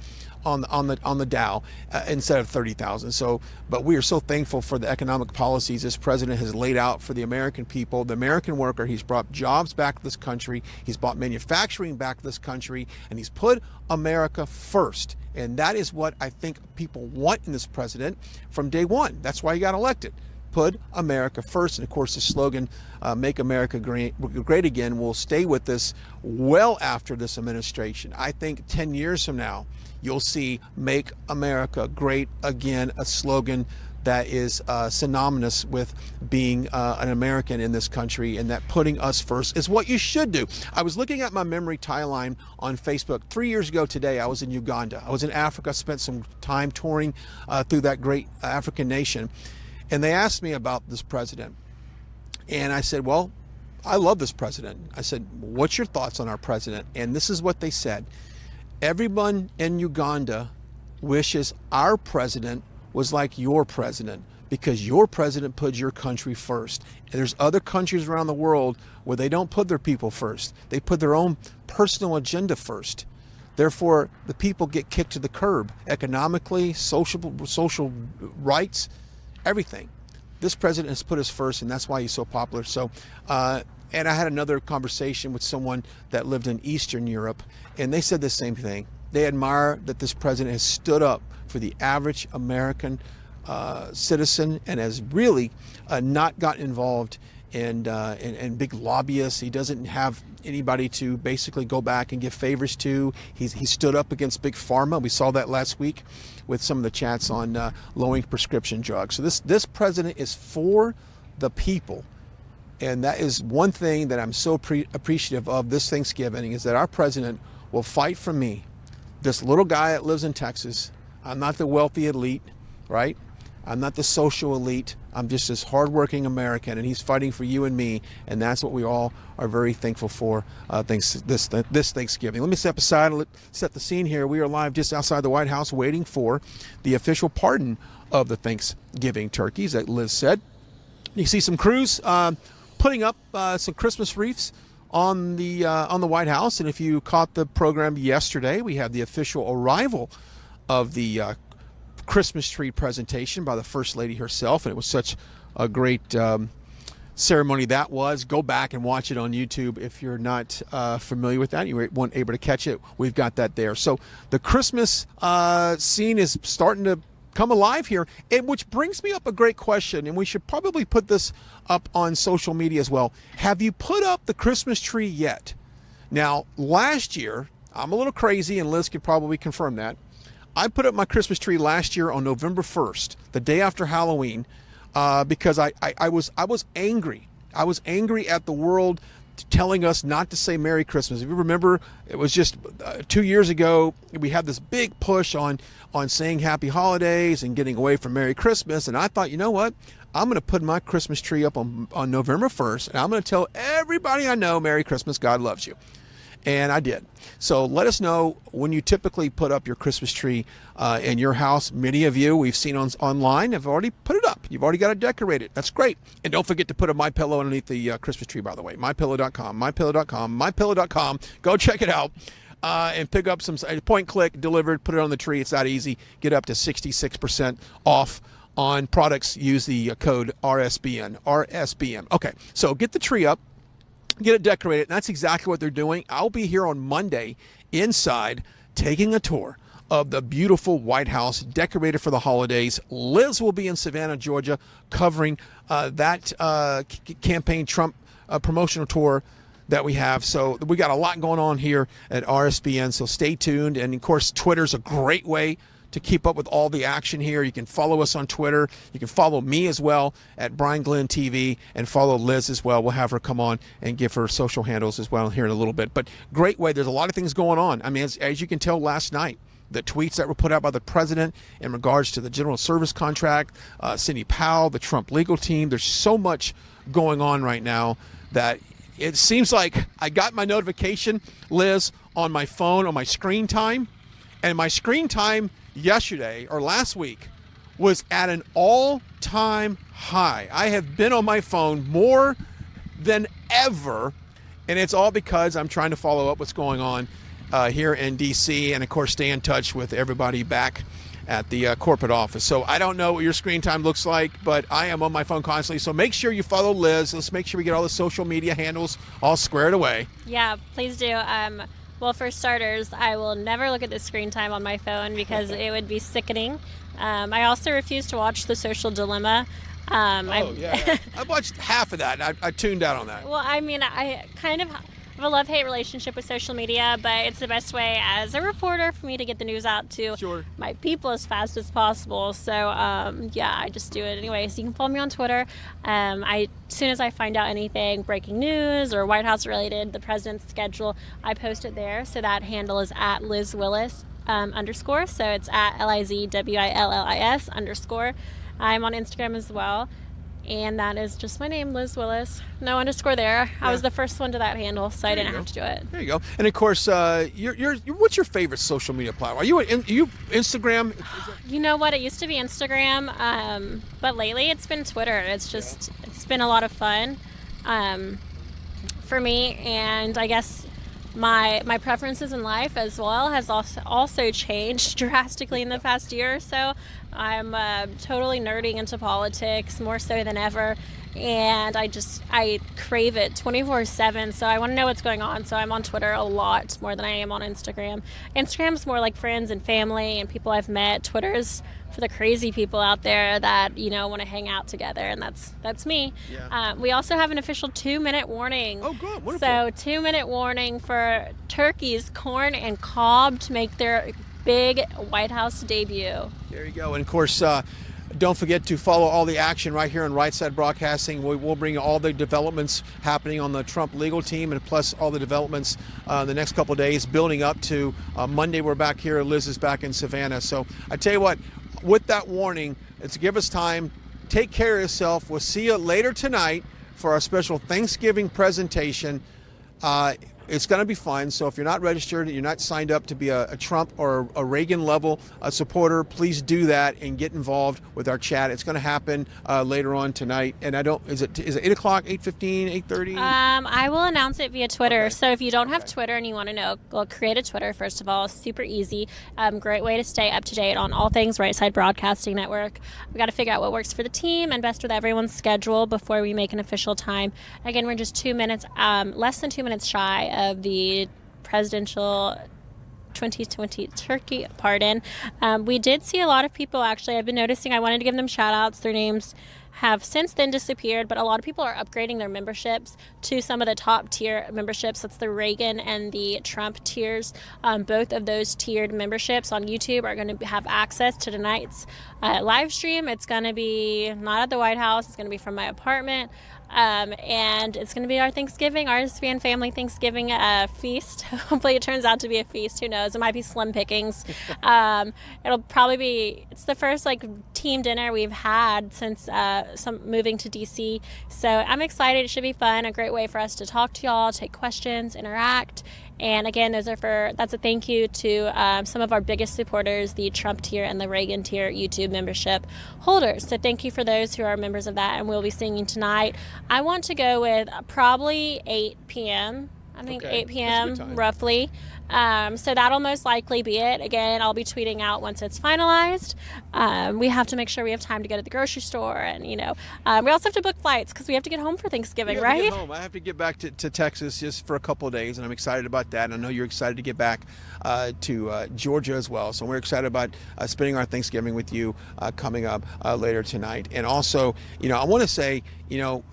on the Dow instead of 30,000. So, but we are so thankful for the economic policies this president has laid out for the American people, the American worker. He's brought jobs back to this country. He's brought manufacturing back to this country, and he's put America first. And that is what I think people want in this president from day one. That's why he got elected. Put America first. And of course, the slogan, Make America Great Again, will stay with us well after this administration. I think 10 years from now, you'll see Make America Great Again, a slogan that is synonymous with being an American in this country, and that putting us first is what you should do. I was looking at my memory timeline on Facebook. 3 years ago today, I was in Uganda. I was in Africa, spent some time touring through that great African nation. And they asked me about this president. And I said, well, I love this president. I said, what's your thoughts on our president? And this is what they said. Everyone in Uganda wishes our president was like your president, because your president put your country first. And there's other countries around the world where they don't put their people first. They put their own personal agenda first. Therefore, the people get kicked to the curb economically, social rights, everything. This president has put us first, and that's why he's so popular. So And I had another conversation with someone that lived in Eastern Europe, and they said the same thing. They admire that this president has stood up for the average American citizen and has really not gotten involved in big lobbyists. He doesn't have anybody to basically go back and give favors to. He stood up against big pharma. We saw that last week with some of the chats on lowering prescription drugs. So this president is for the people. And that is one thing that I'm so appreciative of this Thanksgiving, is that our president will fight for me, this little guy that lives in Texas. I'm not the wealthy elite, right? I'm not the social elite. I'm just this hardworking American, and he's fighting for you and me, and that's what we all are very thankful for this Thanksgiving. Let me step aside and set the scene here. We are live just outside the White House waiting for the official pardon of the Thanksgiving turkeys, that Liz said. You see some crews putting up some Christmas wreaths on the White House, and if you caught the program yesterday, we had the official arrival of the Christmas tree presentation by the First Lady herself, and it was such a great ceremony that was. Go back and watch it on YouTube if you're not familiar with that. You weren't able to catch it. We've got that there. So the Christmas scene is starting to come alive here, and which brings me up a great question, and we should probably put this up on social media as well. Have you put up the Christmas tree yet? Now, last year, I'm a little crazy, and Liz could probably confirm that, I put up my Christmas tree last year on November 1st, the day after Halloween, because I was angry. I was angry at the world telling us not to say Merry Christmas. If you remember, it was just 2 years ago, we had this big push on saying Happy Holidays and getting away from Merry Christmas. And I thought, you know what? I'm going to put my Christmas tree up on November 1st, and I'm going to tell everybody I know Merry Christmas, God loves you. And I did. So let us know when you typically put up your Christmas tree in your house. Many of you we've seen online have already put it up. You've already got it decorated. That's great. And don't forget to put a MyPillow underneath the Christmas tree, by the way. MyPillow.com, MyPillow.com, MyPillow.com. Go check it out and pick up some point click delivered. Put it on the tree. It's that easy. Get up to 66% off on products. Use the code RSBN. RSBN. Okay, so get the tree up. Get it decorated, and that's exactly what they're doing. I'll be here on Monday inside taking a tour of the beautiful White House decorated for the holidays. Liz will be in Savannah, Georgia, covering that campaign Trump promotional tour that we have. So we got a lot going on here at RSBN, so stay tuned. And of course, Twitter's a great way to keep up with all the action here. You can follow us on Twitter. You can follow me as well at Brian Glenn TV, and follow Liz as well. We'll have her come on and give her social handles as well here in a little bit. But great way. There's a lot of things going on. I mean, as you can tell last night, the tweets that were put out by the president in regards to the general service contract, Sidney Powell, the Trump legal team. There's so much going on right now that it seems like I got my notification, Liz, on my phone, on my screen time, and my screen time yesterday or last week was at an all-time high. I have been on my phone more than ever, and it's all because I'm trying to follow up what's going on here in DC, and of course stay in touch with everybody back at the corporate office. So I don't know what your screen time looks like, but I am on my phone constantly. So make sure you follow Liz. Let's make sure we get all the social media handles all squared away. Yeah, please do. Well, for starters, I will never look at the screen time on my phone because it would be sickening. I also refuse to watch The Social Dilemma. Yeah. I watched half of that, and I tuned out on that. Well, I mean, I kind of have a love-hate relationship with social media, but it's the best way as a reporter for me to get the news out to my people as fast as possible. So, yeah, I just do it anyway. So you can follow me on Twitter. As soon as I find out anything, breaking news or White House related, the president's schedule, I post it there. So that handle is at Liz Willis _. So it's at LIZWILLIS _. I'm on Instagram as well. And that is just my name, Liz Willis. No underscore there. I was the first one to that handle, so I didn't have to do it. There you go. And of course, you're what's your favorite social media platform? Are you Instagram? You know what? It used to be Instagram, but lately it's been Twitter. It's just it's been a lot of fun for me, and I guess my preferences in life as well has also changed drastically in the past year or so. I'm totally nerding into politics more so than ever, and I crave it 24/7. So I want to know what's going on. So I'm on Twitter a lot more than I am on Instagram. Instagram's more like friends and family and people I've met. Twitter's for the crazy people out there that want to hang out together, and that's me. Yeah. We also have an official 2-minute warning. Oh, good, wonderful. So 2-minute warning for turkeys, corn, and cob to make their big White House debut. There you go. And of course, don't forget to follow all the action right here on Right Side Broadcasting. We'll bring you all the developments happening on the Trump legal team, and plus all the developments the next couple of days, building up to Monday. We're back here. Liz is back in Savannah. So I tell you what, with that warning, it's give us time. Take care of yourself. We'll see you later tonight for our special Thanksgiving presentation. It's going to be fun. So if you're not registered, you're not signed up to be a Trump or a Reagan level supporter, please do that and get involved with our chat. It's going to happen later on tonight. And is it 8 o'clock, 8:15, 8:30? I will announce it via Twitter. Okay. So if you don't have Twitter and you want to know, well, create a Twitter, first of all. Super easy. Great way to stay up to date on all things Right Side Broadcasting Network. We got to figure out what works for the team and best with everyone's schedule before we make an official time. Again, we're just 2 minutes, less than 2 minutes shy of the presidential 2020 turkey pardon. We did see a lot of people, actually. I've been noticing. I wanted to give them shout outs. Their names have since then disappeared, but a lot of people are upgrading their memberships to some of the top tier memberships. That's the Reagan and the Trump tiers. Both of those tiered memberships on YouTube are going to have access to tonight's live stream. It's going to be not at the White House. It's going to be from my apartment. And it's going to be our Thanksgiving, RSBN family Thanksgiving feast. Hopefully it turns out to be a feast. Who knows? It might be slim pickings. It'll probably be, it's the first team dinner we've had since moving to DC. So I'm excited. It should be fun. A great way for us to talk to y'all, take questions, interact. And again, that's a thank you to some of our biggest supporters, the Trump tier and the Reagan tier YouTube membership holders. So thank you for those who are members of that, and we'll be singing tonight. I want to go with probably 8 p.m. I think Okay. 8 p.m. That's a good time. roughly. So that'll most likely be it. Again, I'll be tweeting out once it's finalized. We have to make sure we have time to go to the grocery store, and we also have to book flights because we have to get home for Thanksgiving, You have to right? get home. I have to get back to Texas just for a couple of days, and I'm excited about that. And I know you're excited to get back to Georgia as well. So we're excited about spending our Thanksgiving with you coming up later tonight. And also, I want to say,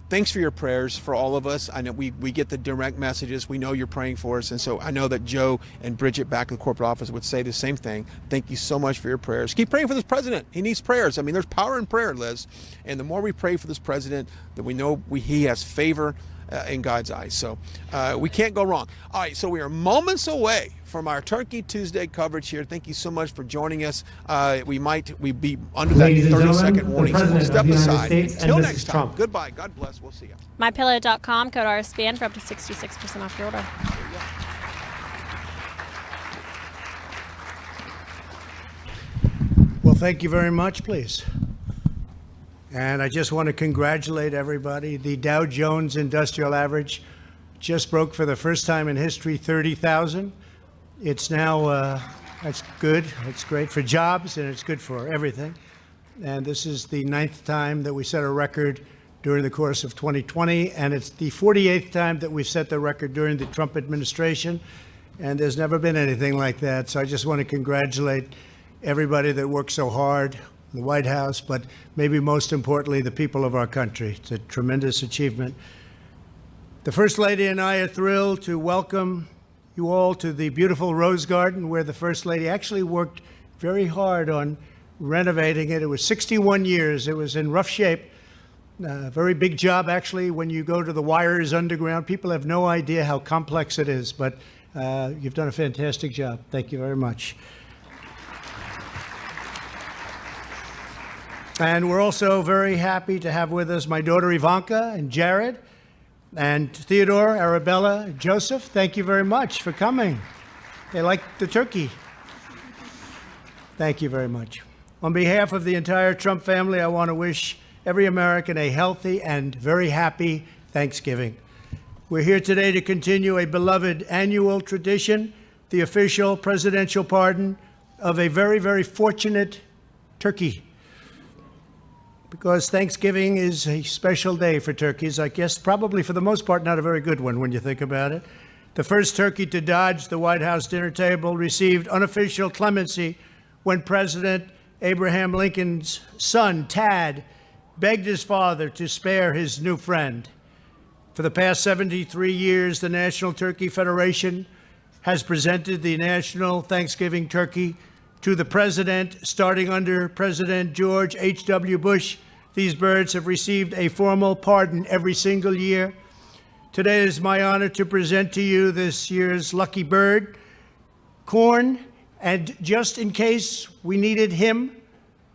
thanks for your prayers for all of us. I know we get the direct messages. We know you're praying for us. And so I know that Joe and Bridget back at the corporate office would say the same thing. Thank you so much for your prayers. Keep praying for this president. He needs prayers. I mean, there's power in prayer, Liz. And the more we pray for this president, that we know he has favor in God's eyes. So we can't go wrong. All right, so we are moments away from our Turkey Tuesday coverage here. Thank you so much for joining us. We be under that Ladies and 30-second gentlemen, warning, the so we'll President step of the United aside. States Until and next Mrs. time, Trump. goodbye. God bless. We'll see you. MyPillow.com, code RSBN for up to 66% off your order. Well, thank you very much, please. And I just want to congratulate everybody. The Dow Jones Industrial Average just broke for the first time in history 30,000. It's now, that's good. It's great for jobs, and it's good for everything. And this is the 9th time that we set a record during the course of 2020, and it's the 48th time that we've set the record during the Trump administration, and there's never been anything like that. So I just want to congratulate everybody that worked so hard in the White House, but maybe most importantly, the people of our country. It's a tremendous achievement. The First Lady and I are thrilled to welcome you all to the beautiful Rose Garden, where the First Lady actually worked very hard on renovating it. It was 61 years. It was in rough shape. Very big job, actually. When you go to the wires underground, people have no idea how complex it is, but you've done a fantastic job. Thank you very much. And we're also very happy to have with us my daughter Ivanka and Jared and Theodore, Arabella, Joseph. Thank you very much for coming. They like the turkey. Thank you very much. On behalf of the entire Trump family, I want to wish every American a healthy and very happy Thanksgiving. We're here today to continue a beloved annual tradition, the official presidential pardon of a very, very fortunate turkey. because Thanksgiving is a special day for turkeys. I guess probably for the most part not a very good one when you think about it. The first turkey to dodge the White House dinner table received unofficial clemency when President Abraham Lincoln's son, Tad, begged his father to spare his new friend. For the past 73 years, the National Turkey Federation has presented the national Thanksgiving turkey to the president, starting under President George H.W. Bush. These birds have received a formal pardon every single year. Today it is my honor to present to you this year's lucky bird, corn, and just in case we needed him,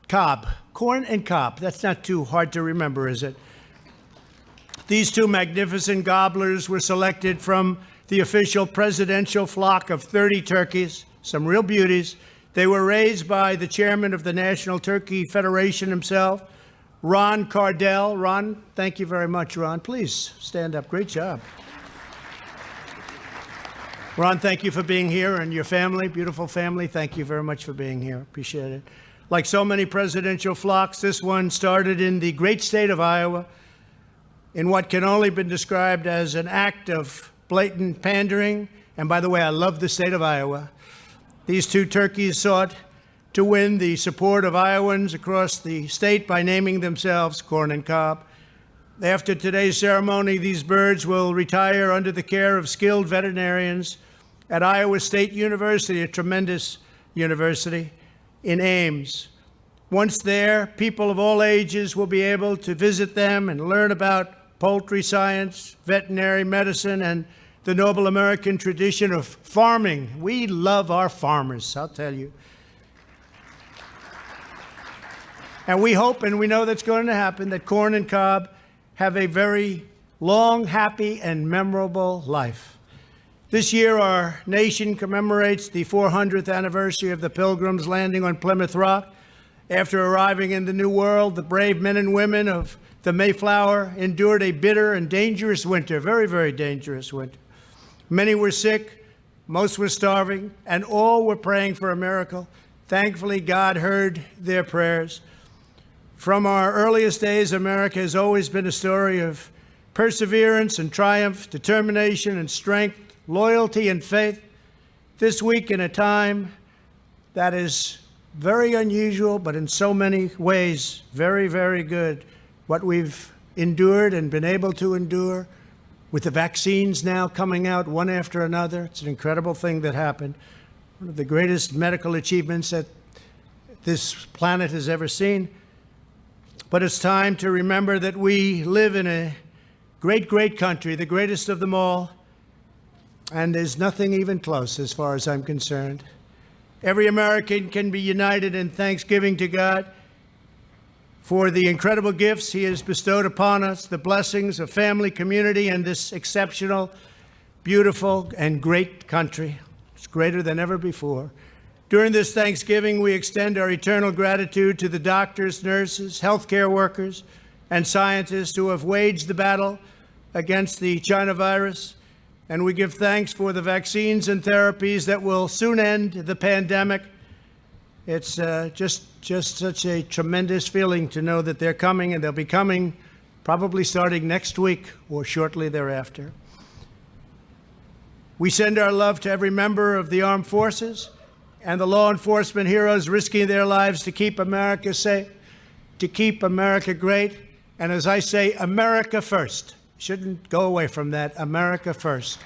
cob. Corn and cob. That's not too hard to remember, is it? These two magnificent gobblers were selected from the official presidential flock of 30 turkeys, some real beauties. They were raised by the chairman of the National Turkey Federation himself, Ron Cardell. Ron, thank you very much, Ron. Please stand up. Great job. Ron, thank you for being here, and your family, beautiful family, thank you very much for being here. Appreciate it. Like so many presidential flocks, this one started in the great state of Iowa in what can only be described as an act of blatant pandering. And by the way, I love the state of Iowa. These two turkeys sought to win the support of Iowans across the state by naming themselves Corn and Cob. After today's ceremony, these birds will retire under the care of skilled veterinarians at Iowa State University, a tremendous university in Ames. Once there, people of all ages will be able to visit them and learn about poultry science, veterinary medicine, and the noble American tradition of farming. We love our farmers, I'll tell you. And we hope, and we know that's going to happen, that Corn and Cob have a very long, happy, and memorable life. This year, our nation commemorates the 400th anniversary of the Pilgrims landing on Plymouth Rock. After arriving in the New World, the brave men and women of the Mayflower endured a bitter and dangerous winter, very, very dangerous winter. Many were sick, most were starving, and all were praying for a miracle. Thankfully, God heard their prayers. From our earliest days, America has always been a story of perseverance and triumph, determination and strength, loyalty and faith. This week, in a time that is very unusual, but in so many ways, very, very good, what we've endured and been able to endure, with the vaccines now coming out one after another. It's an incredible thing that happened. One of the greatest medical achievements that this planet has ever seen. But it's time to remember that we live in a great, great country, the greatest of them all, and there's nothing even close as far as I'm concerned. Every American can be united in thanksgiving to God for the incredible gifts he has bestowed upon us, the blessings of family, community, and this exceptional, beautiful, and great country. It's greater than ever before. During this Thanksgiving, we extend our eternal gratitude to the doctors, nurses, healthcare workers, and scientists who have waged the battle against the China virus. And we give thanks for the vaccines and therapies that will soon end the pandemic. It's just such a tremendous feeling to know that they're coming, and they'll be coming probably starting next week or shortly thereafter. We send our love to every member of the armed forces and the law enforcement heroes risking their lives to keep America safe, to keep America great, and as I say, America first. Shouldn't go away from that, America first.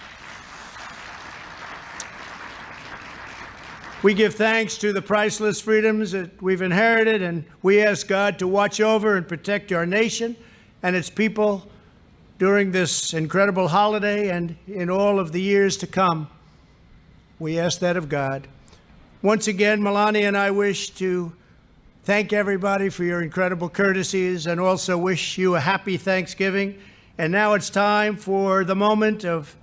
We give thanks to the priceless freedoms that we've inherited, and we ask God to watch over and protect our nation and its people during this incredible holiday and in all of the years to come. We ask that of God. Once again, Melania and I wish to thank everybody for your incredible courtesies and also wish you a happy Thanksgiving. And now it's time for the moment of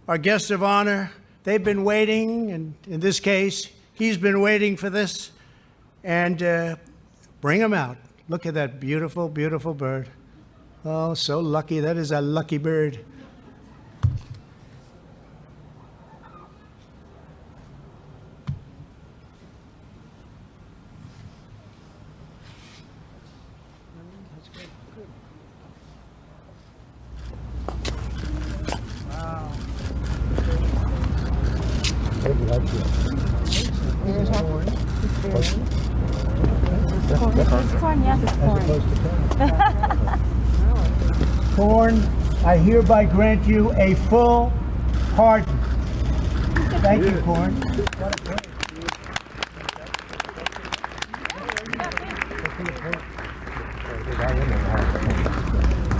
our guests of honor. They've been waiting, and in this case, he's been waiting for this. And bring him out. Look at that beautiful, beautiful bird. Oh, so lucky. That is a lucky bird. Corn, yes, corn. Corn, I hereby grant you a full pardon. Thank you, Corn.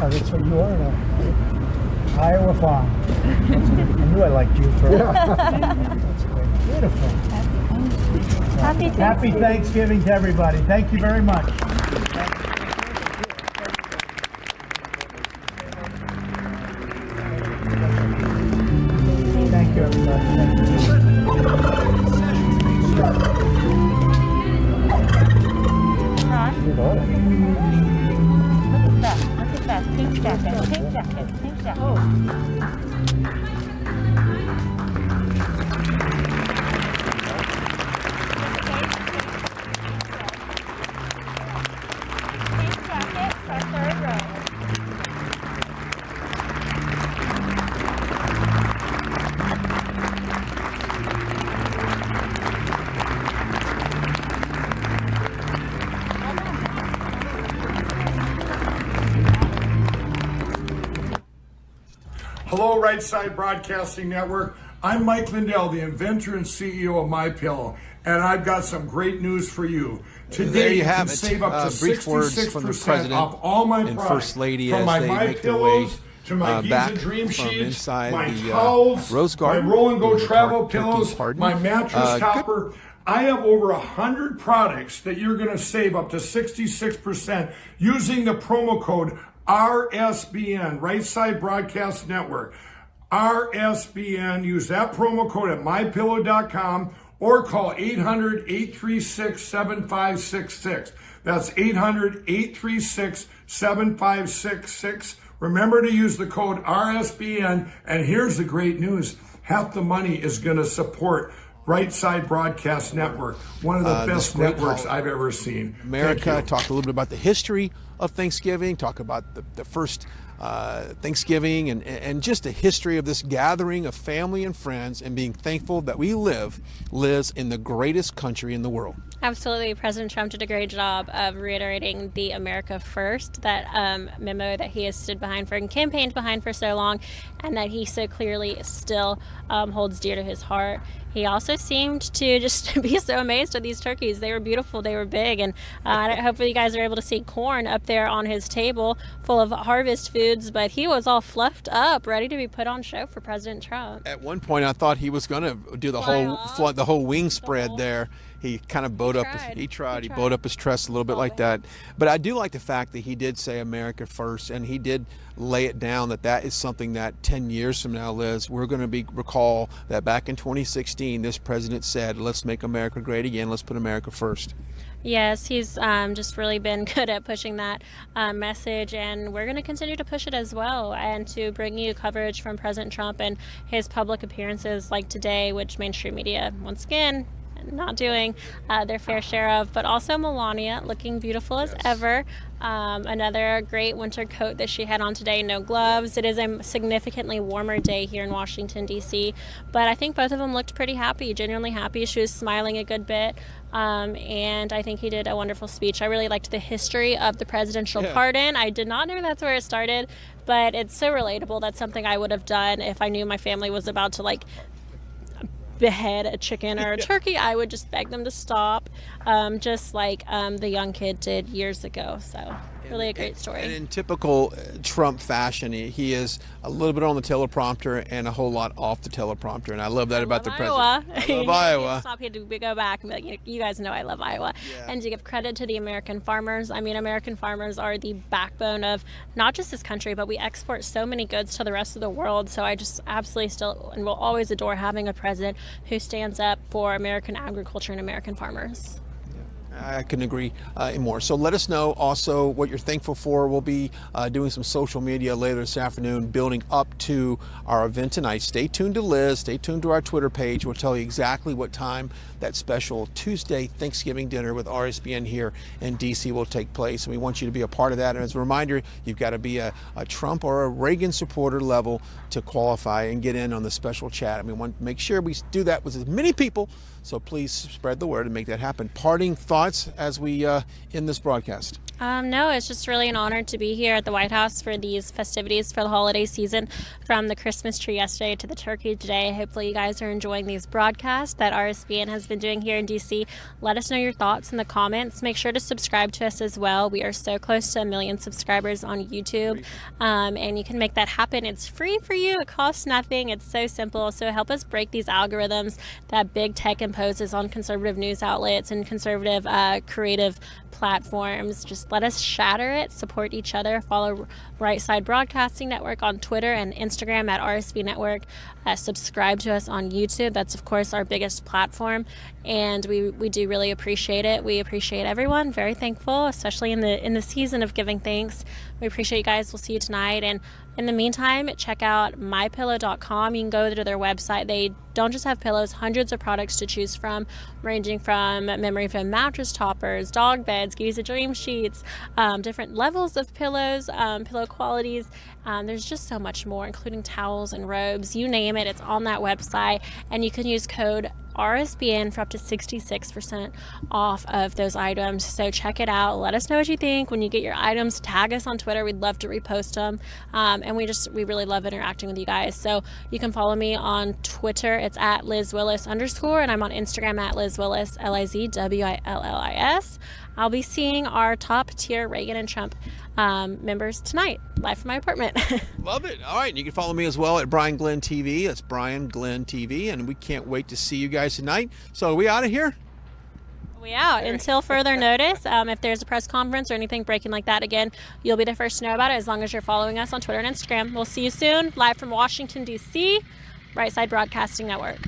Oh, that's what you are now. Iowa Farm. I knew I liked you for That's great. Beautiful. Happy Thanksgiving to everybody. Thank you very much. Thank you, everybody. Thank you. Look at that pink jacket, pink jacket, pink jacket. Oh. Hello, Right Side Broadcasting Network. I'm Mike Lindell, the inventor and CEO of MyPillow, and I've got some great news for you. Today, There you can have it. save up to Brief words from the 66% president off all my and products, First Lady from as my they make their way MyPillows to my back Giza Dream from Sheets, inside my the towels, Rose Garden. my Roll and Go in travel Turkey pillows, Pardon. my mattress Good. topper. I have over 100 products that you're going to save up to 66% using the promo code RSBN, Right Side Broadcast Network. RSBN, use that promo code at mypillow.com or call 800-836-7566. That's 800-836-7566. Remember to use the code RSBN, and here's the great news. Half the money is going to support Right Side Broadcast Network, one of the best networks I've ever seen. America, talk a little bit about the history of Thanksgiving, talk about the first Thanksgiving and just the history of this gathering of family and friends and being thankful that we lives in the greatest country in the world. Absolutely. President Trump did a great job of reiterating the America First, that memo that he has stood behind for and campaigned behind for so long, and that he so clearly still holds dear to his heart. He also seemed to just be so amazed at these turkeys. They were beautiful, they were big, and hopefully you guys are able to see corn up there on his table full of harvest foods, but he was all fluffed up, ready to be put on show for President Trump. At one point I thought he was going to do the whole wing spread there. He kind of bowed up. He bowed up his chest a little bit like that. But I do like the fact that he did say America first, and he did lay it down that is something that 10 years from now, Liz, we're going to recall that back in 2016, this president said, "Let's make America great again. Let's put America first." Yes, he's just really been good at pushing that message, and we're going to continue to push it as well, and to bring you coverage from President Trump and his public appearances like today, which mainstream media, once again, not doing their fair share of, but also Melania looking beautiful as ever. Another great winter coat that she had on today, no gloves. It is a significantly warmer day here in Washington, D.C., but I think both of them looked pretty happy, genuinely happy. She was smiling a good bit, and I think he did a wonderful speech. I really liked the history of the presidential pardon. I did not know that's where it started, but it's so relatable. That's something I would have done if I knew my family was about to, like, behead a chicken or a turkey. I would just beg them to stop, just like the young kid did years ago. So really a great story. And in typical Trump fashion, he is a little bit on the teleprompter and a whole lot off the teleprompter, and I love that about the president. I love Iowa. Stop, he had to go back and be like, you guys know I love Iowa. And to give credit to the American farmers. I mean, American farmers are the backbone of not just this country, but we export so many goods to the rest of the world. So I just absolutely still and will always adore having a president who stands up for American agriculture and American farmers. I couldn't agree more. So let us know also what you're thankful for. We'll be doing some social media later this afternoon, building up to our event tonight. Stay tuned to Liz. Stay tuned to our Twitter page. We'll tell you exactly what time that special Tuesday Thanksgiving dinner with RSBN here in DC will take place. And we want you to be a part of that. And as a reminder, you've got to be a Trump or a Reagan supporter level to qualify and get in on the special chat. And we want to make sure we do that with as many people. So please spread the word and make that happen. Parting thoughts as we end this broadcast? No, it's just really an honor to be here at the White House for these festivities for the holiday season, from the Christmas tree yesterday to the turkey today. Hopefully you guys are enjoying these broadcasts that RSBN has been doing here in DC. Let us know your thoughts in the comments. Make sure to subscribe to us as well. We are so close to 1 million subscribers on YouTube, and you can make that happen. It's free for you. It costs nothing. It's so simple. So help us break these algorithms that big tech imposes on conservative news outlets and conservative creative platforms. Just let us shatter it, support each other. Follow Right Side Broadcasting Network on Twitter and Instagram at RSB Network. Subscribe to us on YouTube. That's, of course, our biggest platform, and we do really appreciate it. We appreciate everyone. Very thankful, especially in the season of giving thanks. We appreciate you guys. We'll see you tonight. And in the meantime, check out MyPillow.com. You can go to their website. They don't just have pillows, hundreds of products to choose from, ranging from memory foam mattress toppers, dog beds, Giza Dream sheets, different levels of pillows, pillow qualities. There's just so much more, including towels and robes. You name it, it's on that website. And you can use code RSBN for up to 66% off of those items. So check it out. Let us know what you think. When you get your items, tag us on Twitter. We'd love to repost them. And we really love interacting with you guys. So you can follow me on Twitter. It's at LizWillis_, and I'm on Instagram at LizWillis, LizWillis. I'll be seeing our top tier Reagan and Trump members tonight, live from my apartment. Love it. All right. And you can follow me as well at Brian Glenn TV. That's Brian Glenn TV. And we can't wait to see you guys tonight. So are we out of here? We out until further notice. If there's a press conference or anything breaking like that, again, you'll be the first to know about it as long as you're following us on Twitter and Instagram. We'll see you soon, live from Washington, D.C., Right Side Broadcasting Network.